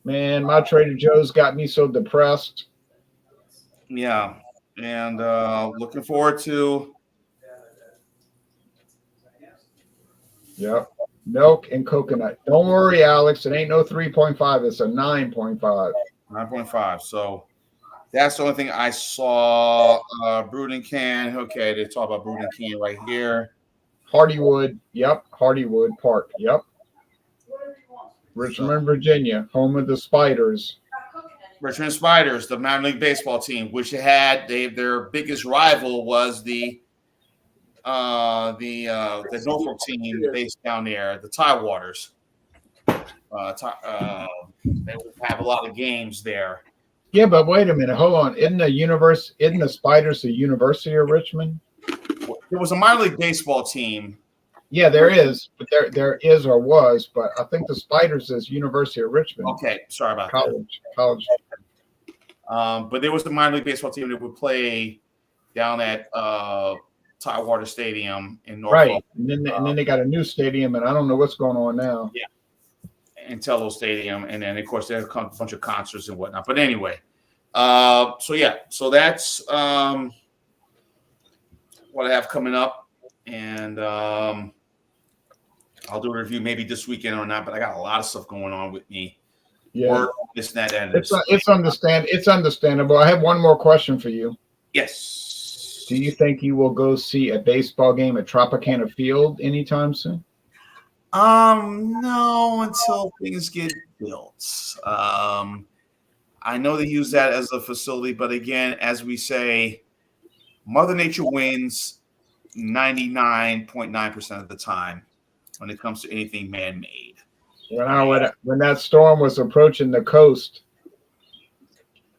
Man, my Trader Joe's got me so depressed. yeah, and looking forward to. Yep. Milk and coconut. Don't worry, Alex. It ain't no 3.5. It's a 9.5. 9.5. So that's the only thing I saw. Brewed in can. Okay, they talk about brewed in can right here. Hardywood. Yep. Hardywood Park. Yep. Richmond, Virginia, home of the Spiders. Richmond Spiders, the Minor League Baseball team, which had their biggest rival was the Norfolk team based down there, the Tidewaters. They would have a lot of games there. Yeah, but wait a minute. Hold on. Isn't the Spiders the University of Richmond? There was a minor league baseball team. Yeah, there is, but there is or was, but I think the Spiders is University of Richmond. Okay, sorry about College. But there was the minor league baseball team that would play down at Tidewater Stadium in Norfolk. Right, and then they got a new stadium, and I don't know what's going on now. Yeah, Intello Stadium, and then of course there's a bunch of concerts and whatnot. But anyway, so that's what I have coming up, and I'll do a review maybe this weekend or not. But I got a lot of stuff going on with me. Yeah, work, this, that, and it's understandable. I have one more question for you. Yes. Do you think you will go see a baseball game at Tropicana Field anytime soon? No, until things get built. I know they use that as a facility, but again, as we say, Mother Nature wins 99.9% of the time when it comes to anything man-made. When that storm was approaching the coast,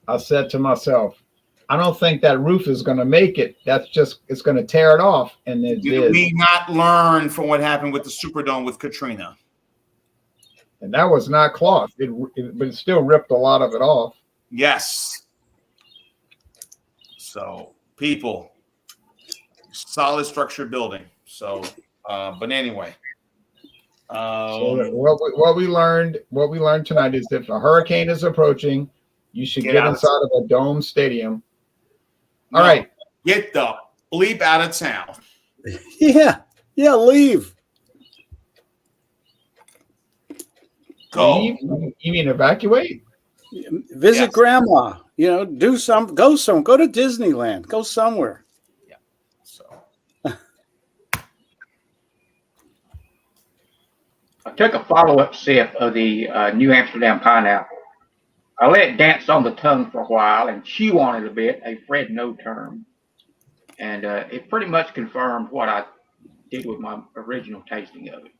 I said to myself, I don't think that roof is going to make it. It's going to tear it off. And it did. We not learn from what happened with the Superdome with Katrina. And that was not cloth, but it still ripped a lot of it off. Yes. So, people, solid structured building. So, but anyway. So what we learned tonight is if a hurricane is approaching, you should get inside of a dome stadium. All right. Get the bleep out of town. Yeah, leave. Go. Leave? You mean evacuate? Visit grandma. Go to Disneyland. Go somewhere. Yeah. So I took a follow-up sip of the New Amsterdam pineapple. I let it dance on the tongue for a while and chew on it a bit, a Fred No term. And it pretty much confirmed what I did with my original tasting of it.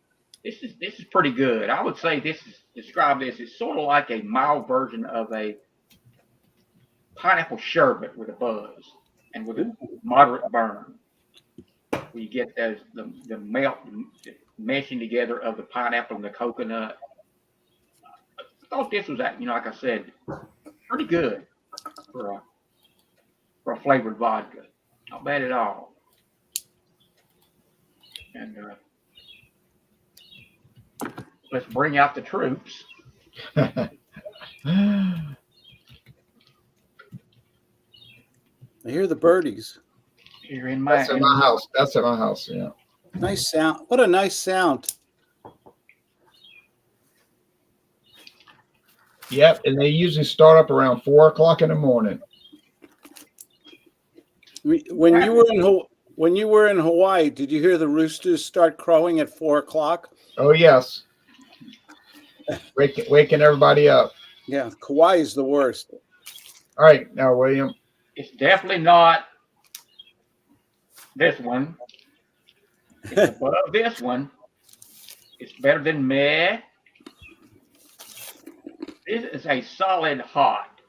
This is pretty good. I would say describe this as sort of like a mild version of a pineapple sherbet with a buzz and with a moderate burn. Where you get the melt the meshing together of the pineapple and the coconut. I thought this was, like I said, pretty good for a flavored vodka. Not bad at all. And let's bring out the troops. I hear the birdies. Here in my That's at my house. That's at my house. Yeah. Nice sound. What a nice sound. Yep. And they usually start up around 4 o'clock in the morning. When you were in Hawaii, did you hear the roosters start crowing at 4 o'clock? Oh yes. Waking everybody up. Yeah, Kauai is the worst. All right, now William. It's definitely not this one. It's above this one. It's better than meh. This is a solid hot.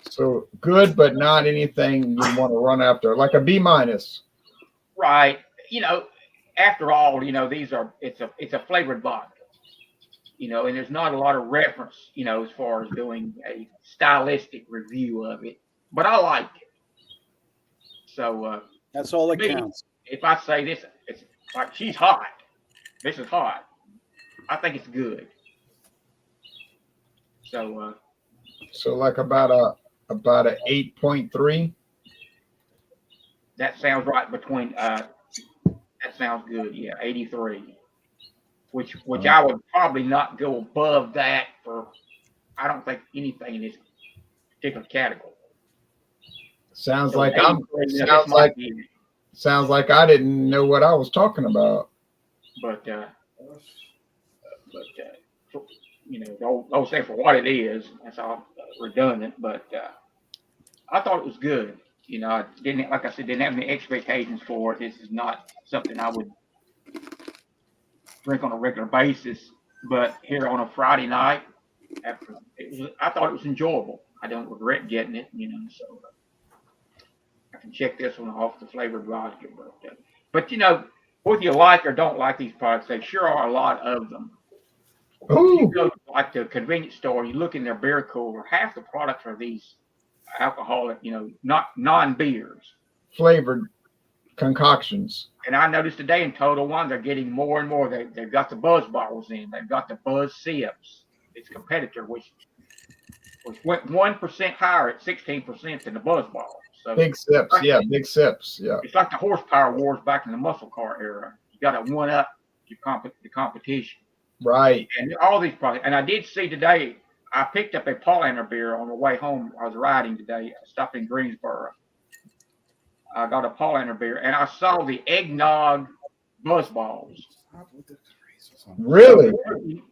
So good, but not anything you want to run after, like a B minus. Right. After all, it's a flavored vodka. And there's not a lot of reference, as far as doing a stylistic review of it. But I like it. So that's all that counts. If I say this, it's like she's hot. This is hot. I think it's good. So like about a 8.3. that sounds right between that sounds good. Yeah, 83. Which I would probably not go above that for, I don't think, anything in this particular category. Sounds So like 83, sounds like I didn't know what I was talking about. But don't say for what it is. That's all redundant. But I thought it was good. I didn't, like I said, didn't have any expectations for it. This is not something I would drink on a regular basis. But here on a Friday night, I thought it was enjoyable. I don't regret getting it. So I can check this one off the flavored vodka. But whether you like or don't like these products, there sure are a lot of them. Ooh. You go to like the convenience store, you look in their beer cooler, half the products are these alcoholic, not non-beers. Flavored concoctions. And I noticed today in Total One, they're getting more and more. They've got the Buzz bottles in. They've got the Buzz Sips, its competitor, which went 1% higher at 16% than the Buzz bottle. So Big sips. Yeah, big sips. Yeah. it's like the horsepower wars back in the muscle car era. You got to one up the competition. Right. And all these products. And I did see today, I picked up a Paulaner beer on the way home. I was riding today. I stopped in Greensboro. I got a Paulaner beer, and I saw the eggnog buzz balls. Really?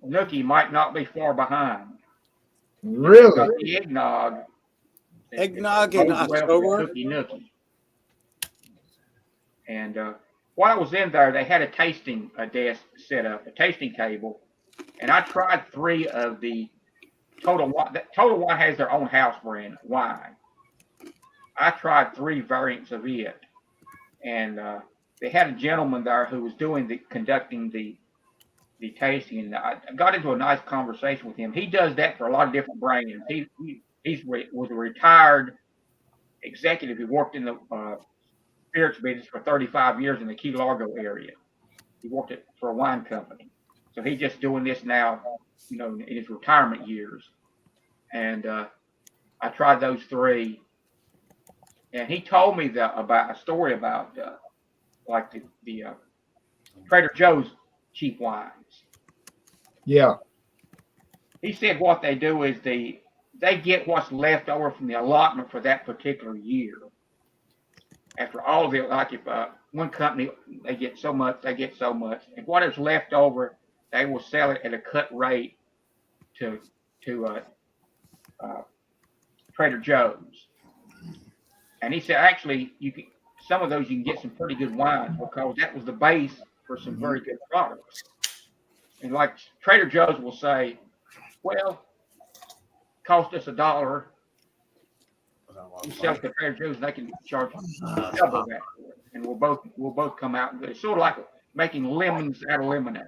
Nookie might not be far behind. Really? The eggnog. Eggnog in October. Nookie. And while I was in there, they had a tasting desk set up, a tasting table, and I tried 3 of the Total One. Total One has their own house brand wine. I tried 3 variants of it, and they had a gentleman there who was conducting the tasting, and I got into a nice conversation with him. He does that for a lot of different brands. Was a retired executive who worked in the spirits business for 35 years in the Key Largo area. He worked for a wine company, so he's just doing this now, in his retirement years. And I tried those 3. And he told me about a story about like the Trader Joe's cheap wines. Yeah. He said what they do is they get what's left over from the allotment for that particular year. After all of it, like if one company they get so much, and what is left over, they will sell it at a cut rate to Trader Joe's. And he said, actually, some of those you can get some pretty good wines because that was the base for some very good products. And like Trader Joe's will say, well, cost us $1. You sell it to Trader Joe's, and they can charge double that for it, and we'll both come out good. It's sort of like making lemons out of lemonade,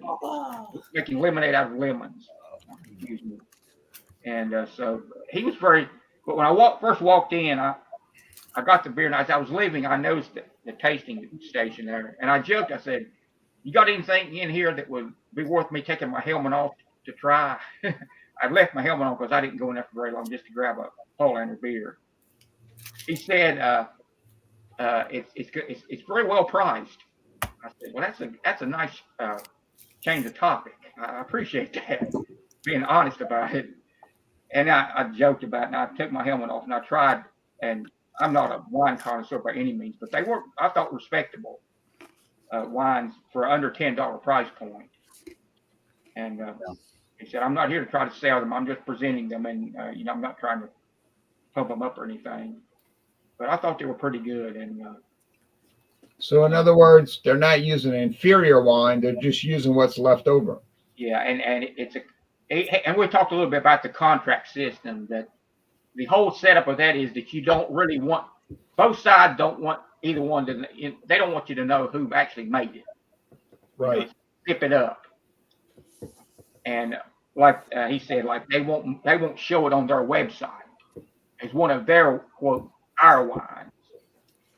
making lemonade out of lemons. Excuse me. And so he was very. But when I first walked in, I got the beer, and as I was leaving, I noticed the tasting station there, and I joked. I said, "You got anything in here that would be worth me taking my helmet off to try?" I left my helmet on because I didn't go in there for very long just to grab a Polander beer. He said, "It's very well priced." I said, "Well, that's a nice change of topic. I appreciate that, being honest about it." And I joked about it, and I took my helmet off and I tried. And I'm not a wine connoisseur by any means, but they were, I thought, respectable wines for under $10 price point. And he said, "I'm not here to try to sell them. I'm just presenting them, and I'm not trying to pump them up or anything." But I thought they were pretty good. And so, in other words, they're not using inferior wine; they're just using what's left over. yeah, and and we talked a little bit about the contract system. That the whole setup of that is that you don't really want, both sides don't want either one to. They don't want you to know who actually made it. Right. Skip it up. And like he said, like they won't show it on their website as one of their quote our wines,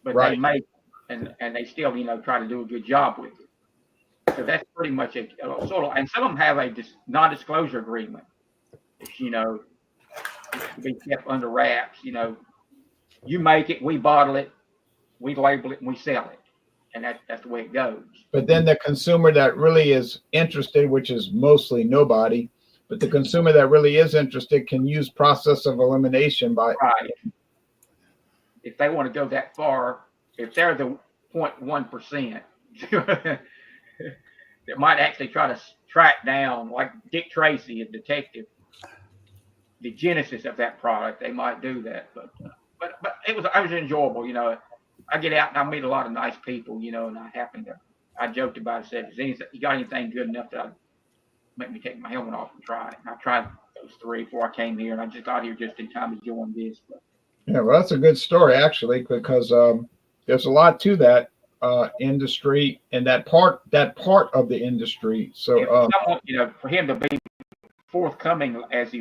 but Right. they make and they still try to do a good job with it. So that's pretty much a sort of. And some of them have a non-disclosure agreement. It's, to be kept under wraps. You make it, we bottle it, we label it, and we sell it, and that's the way it goes. But then the consumer that really is interested, which is mostly nobody, but the consumer that really is interested can use process of elimination by. Right. If they want to go that far, if they're the 0.1%, that might actually try to track down, like Dick Tracy, a detective, the genesis of that product, they might do that. But it was enjoyable. I get out and I meet a lot of nice people, and I joked about it, said, "You got anything good enough that I'd make me take my helmet off and try it?" And I tried those 3 before I came here, and I just got here just in time to join this. But, Yeah, well, that's a good story actually, because there's a lot to that industry and that part of the industry. So, for him to be forthcoming as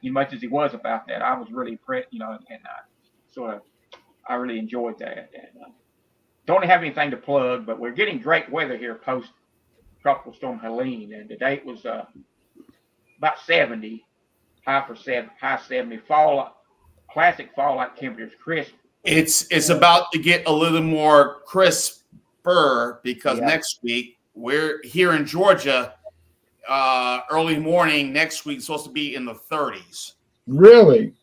much as he was about that, I was really impressed. And I really enjoyed that. And don't have anything to plug, but we're getting great weather here post Tropical Storm Helene, and today it was about 70, high 70. Classic fall-like temperatures, crisp. It's about to get a little more crisper because next week we're here in Georgia. Early morning next week, supposed to be in the 30s. really?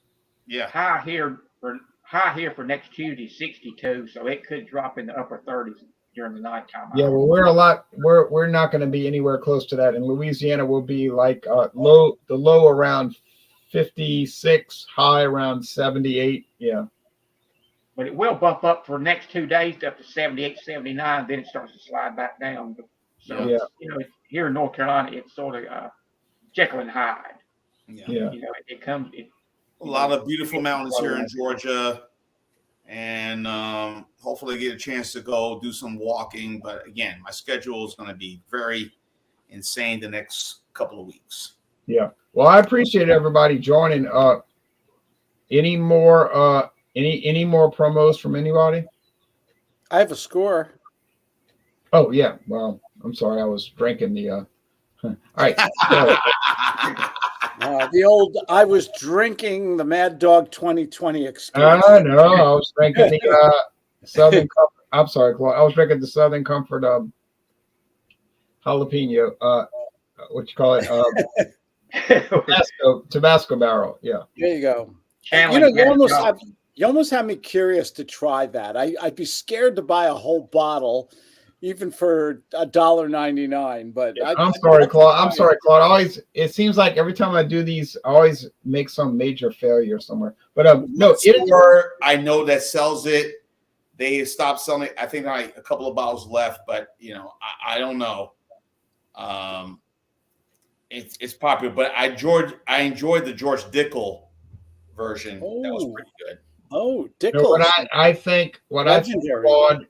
Yeah. High here for next Tuesday, 62. So it could drop in the upper 30s during the nighttime. Yeah, well, we're not going to be anywhere close to that. In Louisiana, we'll be like low around 56, high around 78. Yeah. But it will bump up for next 2 days to up to 78, 79. Then it starts to slide back down. So, here in North Carolina, it's sort of Jekyll and Hyde. Yeah. It comes. A lot of beautiful mountains here in Georgia, and hopefully get a chance to go do some walking. But again, my schedule is going to be very insane the next couple of weeks. Yeah. Well, I appreciate everybody joining. Any more promos from anybody? I have a score. Oh yeah. Well, I'm sorry, I was drinking the. All right. I was drinking the Mad Dog 2020 excuse. No, I was drinking the Southern Comfort. I'm sorry, Claude. I was drinking the Southern Comfort jalapeno. What you call it? Tabasco barrel. Yeah. There you go. You almost had me curious to try that. I'd be scared to buy a whole bottle, even for $1.99. But I'm sorry, Claude. It seems like every time I do these, I always make some major failure somewhere. But no, I know that sells it. They stopped selling it. I think a couple of bottles left, but I don't know. It's popular, but I enjoyed the George Dickel version. That was pretty good. Oh, You know, Dickel. I think, Legendary. Claude,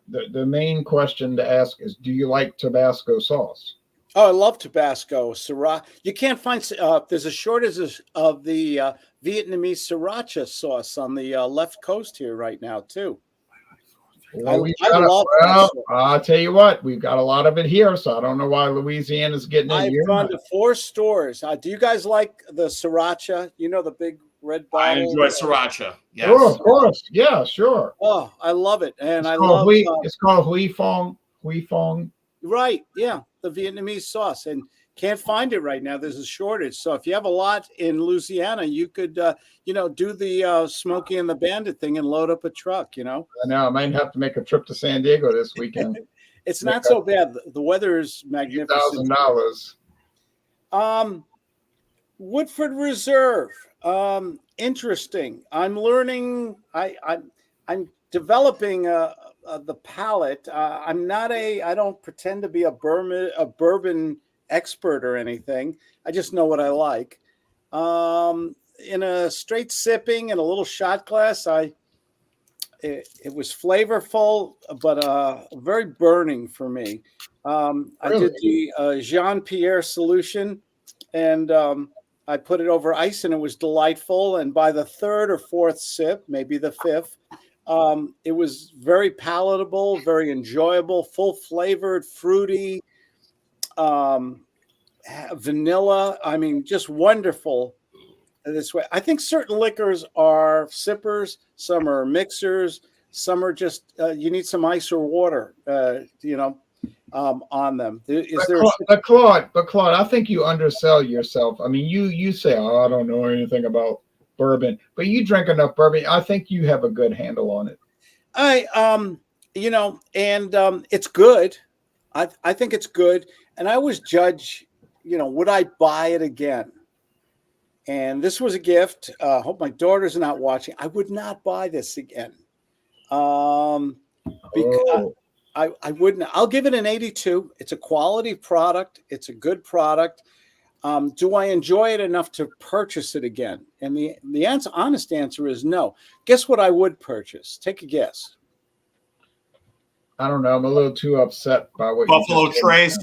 the main question to ask is, do you like Tabasco sauce? Oh, I love Tabasco. Sriracha. You can't find, there's a shortage of the Vietnamese sriracha sauce on the left coast here right now, too. Well, I love that sauce. I'll tell you what, we've got a lot of it here, so I don't know why Louisiana's getting it. I've gone to 4 stores. Do you guys like the sriracha? You know, the big red bottle? I enjoy sriracha. Yes. Sure, of course. Yeah, sure. Oh, I love it. And It's called Huy Fong. Huy Fong. Right. Yeah. The Vietnamese sauce. And can't find it right now. There's a shortage. So if you have a lot in Louisiana, you could, do the Smokey and the Bandit thing and load up a truck, I know. I might have to make a trip to San Diego this weekend. It's not so bad. The weather is magnificent. $1,000. Woodford Reserve. Interesting. I'm learning. I'm developing the palate. I don't pretend to be a bourbon expert or anything. I just know what I like. In a straight sipping and a little shot glass, it was flavorful, but very burning for me. I did the Jean-Pierre solution, and I put it over ice, and it was delightful. And by the 3rd or 4th sip, maybe the 5th, it was very palatable, very enjoyable, full flavored, fruity, vanilla. I mean, just wonderful this way. I think certain liquors are sippers, some are mixers, some are just you need some ice or water, on them. But Claude, I think you undersell yourself. I mean, you say, "Oh, I don't know anything about bourbon," but you drink enough bourbon. I think you have a good handle on it. It's good. I think it's good, and I always judge. Would I buy it again? And this was a gift. Hope my daughter's not watching. I would not buy this again. Because I wouldn't. I'll give it an 82. It's a quality product. It's a good product. Do I enjoy it enough to purchase it again? And the honest answer is no. Guess what I would purchase? Take a guess. I don't know. I'm a little too upset by what Buffalo Trace.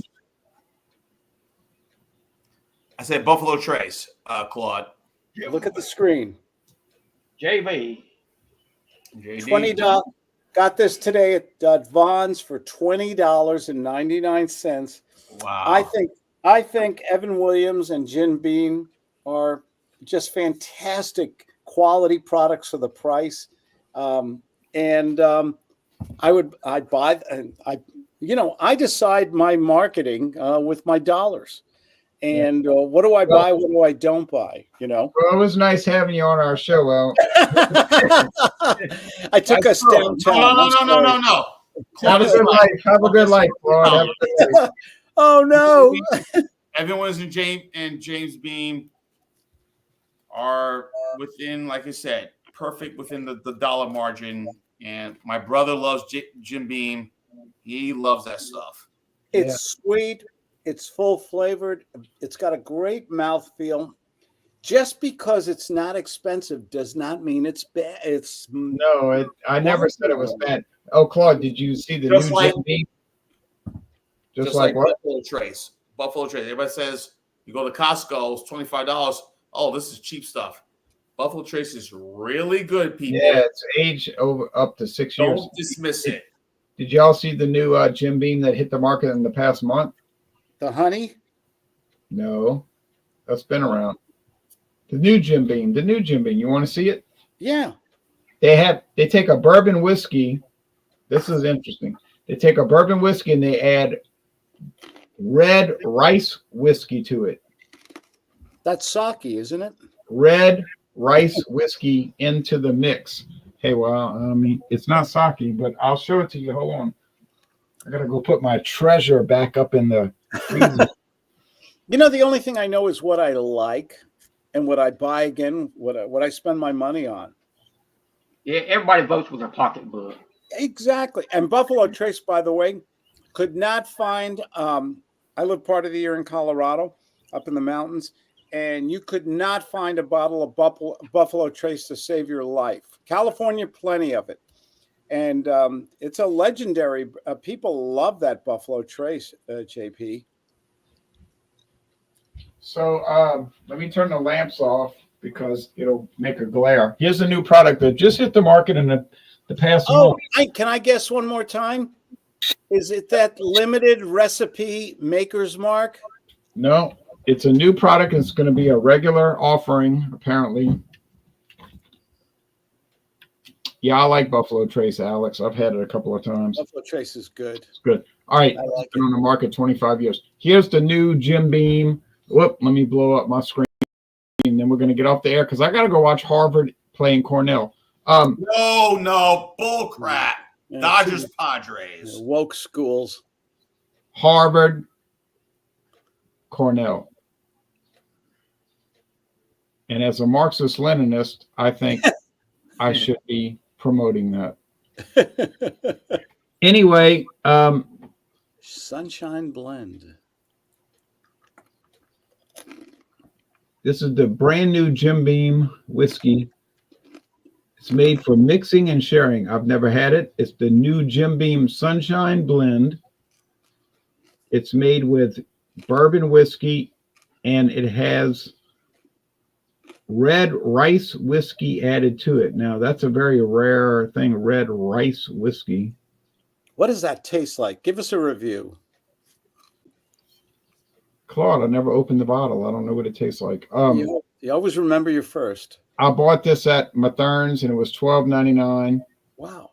I said Buffalo Trace, Claude. Look at the screen. JD. $20. Got this today at Vaughn's for $20.99. Wow. I think Evan Williams and Jim Beam are just fantastic quality products for the price. I'd buy. I decide my marketing with my dollars. And what do I buy? What do I don't buy? Well, it was nice having you on our show. Well, I took us downtown. No. Have a good life. Have a good life, Claude. Have a good life. Oh no! Evan Williams and James Beam are within, like I said, perfect within the dollar margin. And my brother loves Jim Beam. He loves that stuff. It's sweet. It's full flavored. It's got a great mouthfeel. Just because it's not expensive does not mean it's bad. I never said it was bad. Oh, Claude, did you see the new Jim Beam? Just like what? Buffalo Trace. Buffalo Trace. Everybody says you go to Costco, it's $25. Oh, this is cheap stuff. Buffalo Trace is really good, people. Yeah, it's aged up to 6 years. Don't dismiss it. Did y'all see the new Jim Beam that hit the market in the past month? The honey? No, that's been around. The new Jim Beam. You want to see it? Yeah. They take a bourbon whiskey. This is interesting. They take a bourbon whiskey and they add red rice whiskey to it. That's sake, isn't it? Red rice whiskey into the mix. Hey, well, I mean, it's not sake, but I'll show it to you. Hold on. I got to go put my treasure back up in the freezer. The only thing I know is what I like and what I buy again, what I spend my money on. Yeah, everybody votes with their pocketbook. Exactly. And Buffalo Trace, by the way, could not find. I live part of the year in Colorado, up in the mountains, and you could not find a bottle of Buffalo Trace to save your life. California, plenty of it. And it's a legendary. People love that Buffalo Trace, JP. So let me turn the lamps off because it'll make a glare. Here's a new product that just hit the market in the past month. Can I guess one more time? Is it that limited recipe Maker's Mark? No, it's a new product. It's going to be a regular offering, apparently. Yeah, I like Buffalo Trace, Alex. I've had it a couple of times. Buffalo Trace is good. It's good. All right. I like it's been on the market 25 years. Here's the new Jim Beam. Whoop, let me blow up my screen. And then we're going to get off the air because I got to go watch Harvard playing Cornell. No, bull crap. Yeah, Dodgers, Padres. Woke schools. Harvard, Cornell. And as a Marxist-Leninist, I think I should be promoting that. Anyway, Sunshine Blend. this is the brand new Jim Beam whiskey. It's made for mixing and sharing. I've never had it. It's the new Jim Beam Sunshine Blend. It's made with bourbon whiskey, and it has red rice whiskey added to it. Now, that's a very rare thing, red rice whiskey. What does that taste like? Give us a review. Claude, I never opened the bottle. I don't know what it tastes like. You always remember your first. I bought this at Mathern's, and it was $12.99. Wow.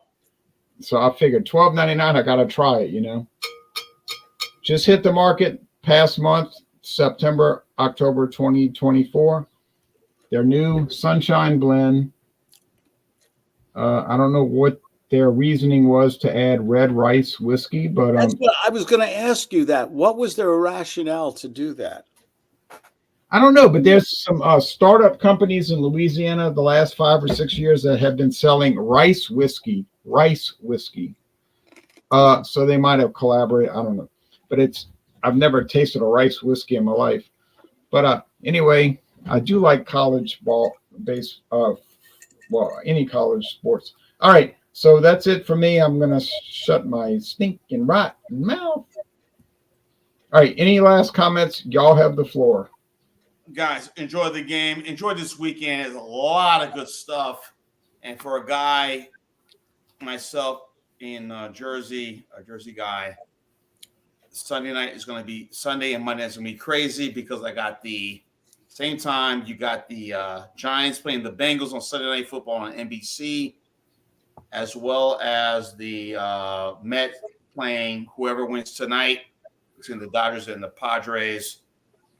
So I figured $12.99, I got to try it, you know. Just hit the market past month, September, October 2024. Their new Sunshine Blend. I don't know what their reasoning was to add red rice whiskey, but That's what I was going to ask you that. What was their rationale to do that? I don't know, but there's some startup companies in Louisiana the last 5 or 6 years that have been selling rice whiskey. So they might have collaborated. I don't know, but I've never tasted a rice whiskey in my life. But anyway, I do like college any college sports. All right, so that's it for me. I'm gonna shut my stinking rotten mouth. All right, any last comments? Y'all have the floor. Guys, enjoy the game. Enjoy this weekend. There's a lot of good stuff. And for a guy, myself in Jersey, a Jersey guy, Sunday night is going to be Sunday and Monday is going to be crazy because I got the same time. You got the Giants playing the Bengals on Sunday Night Football on NBC, as well as the Mets playing whoever wins tonight between the Dodgers and the Padres.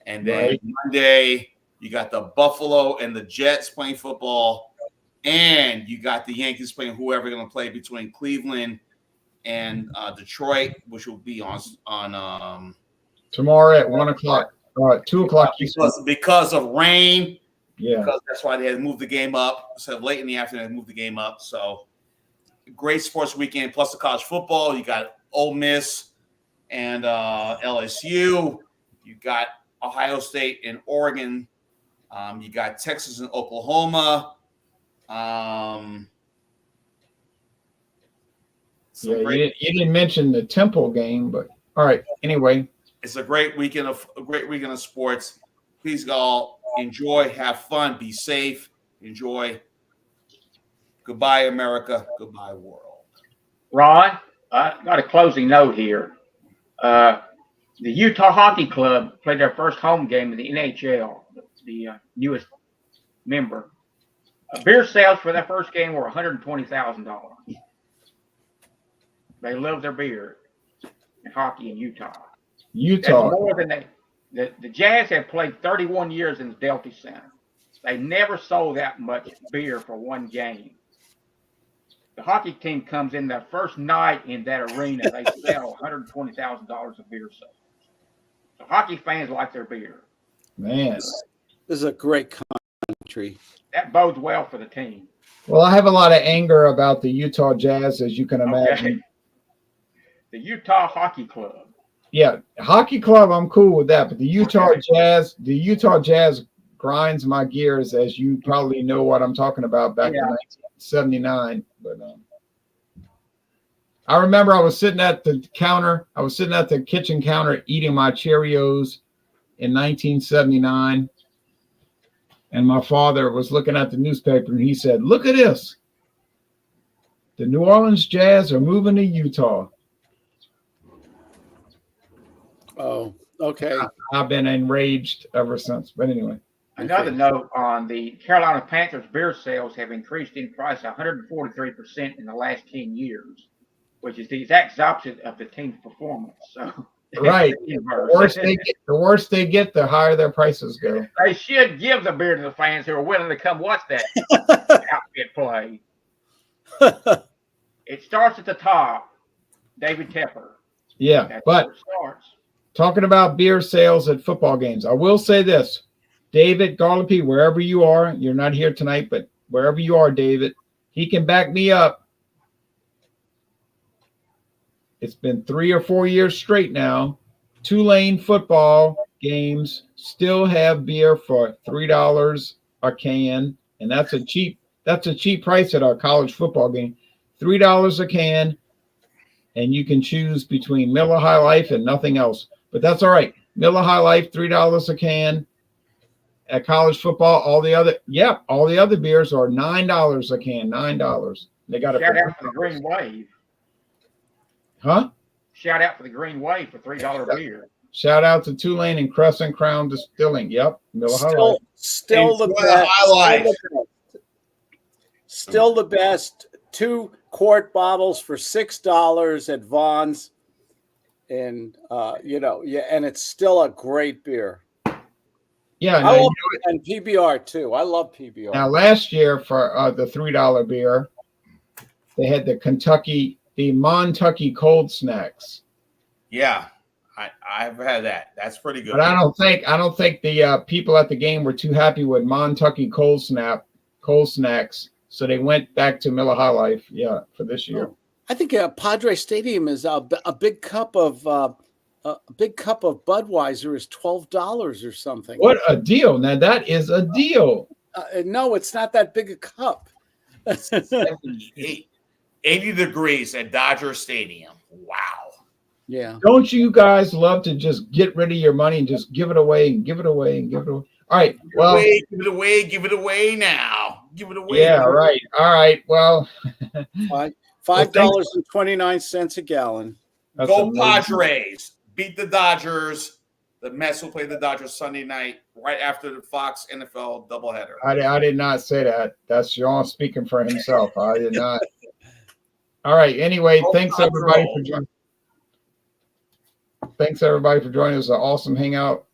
And then Monday, you got the Buffalo and the Jets playing football. And you got the Yankees playing whoever going to play between Cleveland and Detroit, which will be on tomorrow at 1 o'clock, 2 o'clock. Because of rain. Yeah. Because that's why they had moved the game up. So late in the afternoon, they moved the game up. So great sports weekend, plus the college football. You got Ole Miss and LSU. You got Ohio State and Oregon. You got Texas and Oklahoma. You didn't mention the Temple game, but all right. Anyway, it's a great weekend of sports. Please, all enjoy, have fun, be safe, enjoy. Goodbye, America. Goodbye, world. Ron, I got a closing note here. The Utah Hockey Club played their first home game in the NHL, the newest member. Beer sales for that first game were $120,000. They love their beer and hockey in Utah. That's more than the Jazz have played 31 years in the Delta Center. They never sold that much beer for one game. The hockey team comes in their first night in that arena. They sell $120,000 of beer sales. So hockey fans like their beer. Man, this is a great country. That bodes well for the team. Well, I have a lot of anger about the Utah Jazz, as you can imagine. Okay. The Utah Hockey Club. Yeah, hockey club, I'm cool with that, but the Utah Jazz grinds my gears, as you probably know what I'm talking about back in 1979. But I remember I was sitting at the kitchen counter eating my Cheerios in 1979, and my father was looking at the newspaper and he said, "Look at this. The New Orleans Jazz are moving to Utah." Oh, okay. I've been enraged ever since. But anyway. Another note on the Carolina Panthers beer sales have increased in price 143% in the last 10 years, which is the exact opposite of the team's performance. So Right. The worse they get, the higher their prices go. They should give the beer to the fans who are willing to come watch that outfit play. It starts at the top. David Tepper. Yeah, That's but where it starts. Talking about beer sales at football games, I will say this. David Garlopy, wherever you are, you're not here tonight, but wherever you are, David, he can back me up. It's been 3 or 4 years straight now. Tulane football games still have beer for $3 a can, and that's a cheap price at our college football game. $3 a can, and you can choose between Miller High Life and nothing else. But that's all right. Miller High Life, $3 a can. At college football, all the other beers are $9 a can. $9. They got Shout out for the Green Wave. Huh? Shout out for the Green Wave for $3 beer. Shout out to Tulane and Crescent Crown Distilling. Yep. Miller High Life. Still the best. Still the best. 2 quart bottles for $6 at Vaughn's. And and it's still a great beer. Yeah, and PBR too. I love PBR. Now, last year for the $3 beer, they had the Montucky cold snacks. Yeah, I've had that. That's pretty good. But I don't think the people at the game were too happy with Montucky cold snacks, so they went back to Miller High Life. Yeah, for this year. I think Padre Stadium is a big cup of Budweiser is $12 or something. What a deal! Now that is a deal. No, it's not that big a cup. 80 degrees at Dodger Stadium. Wow. Yeah. Don't you guys love to just get rid of your money and just give it away and give it away and give it away? All right. Well, give it away now. Give it away. Yeah. Right. All right. Well, $5.29 a gallon. That's Go amazing. Padres. Beat the Dodgers. The Mets will play the Dodgers Sunday night right after the Fox NFL doubleheader. I did not say that. That's Sean speaking for himself. I did not. All right. Anyway, thanks everybody for joining. Thanks everybody for joining us. An awesome hangout.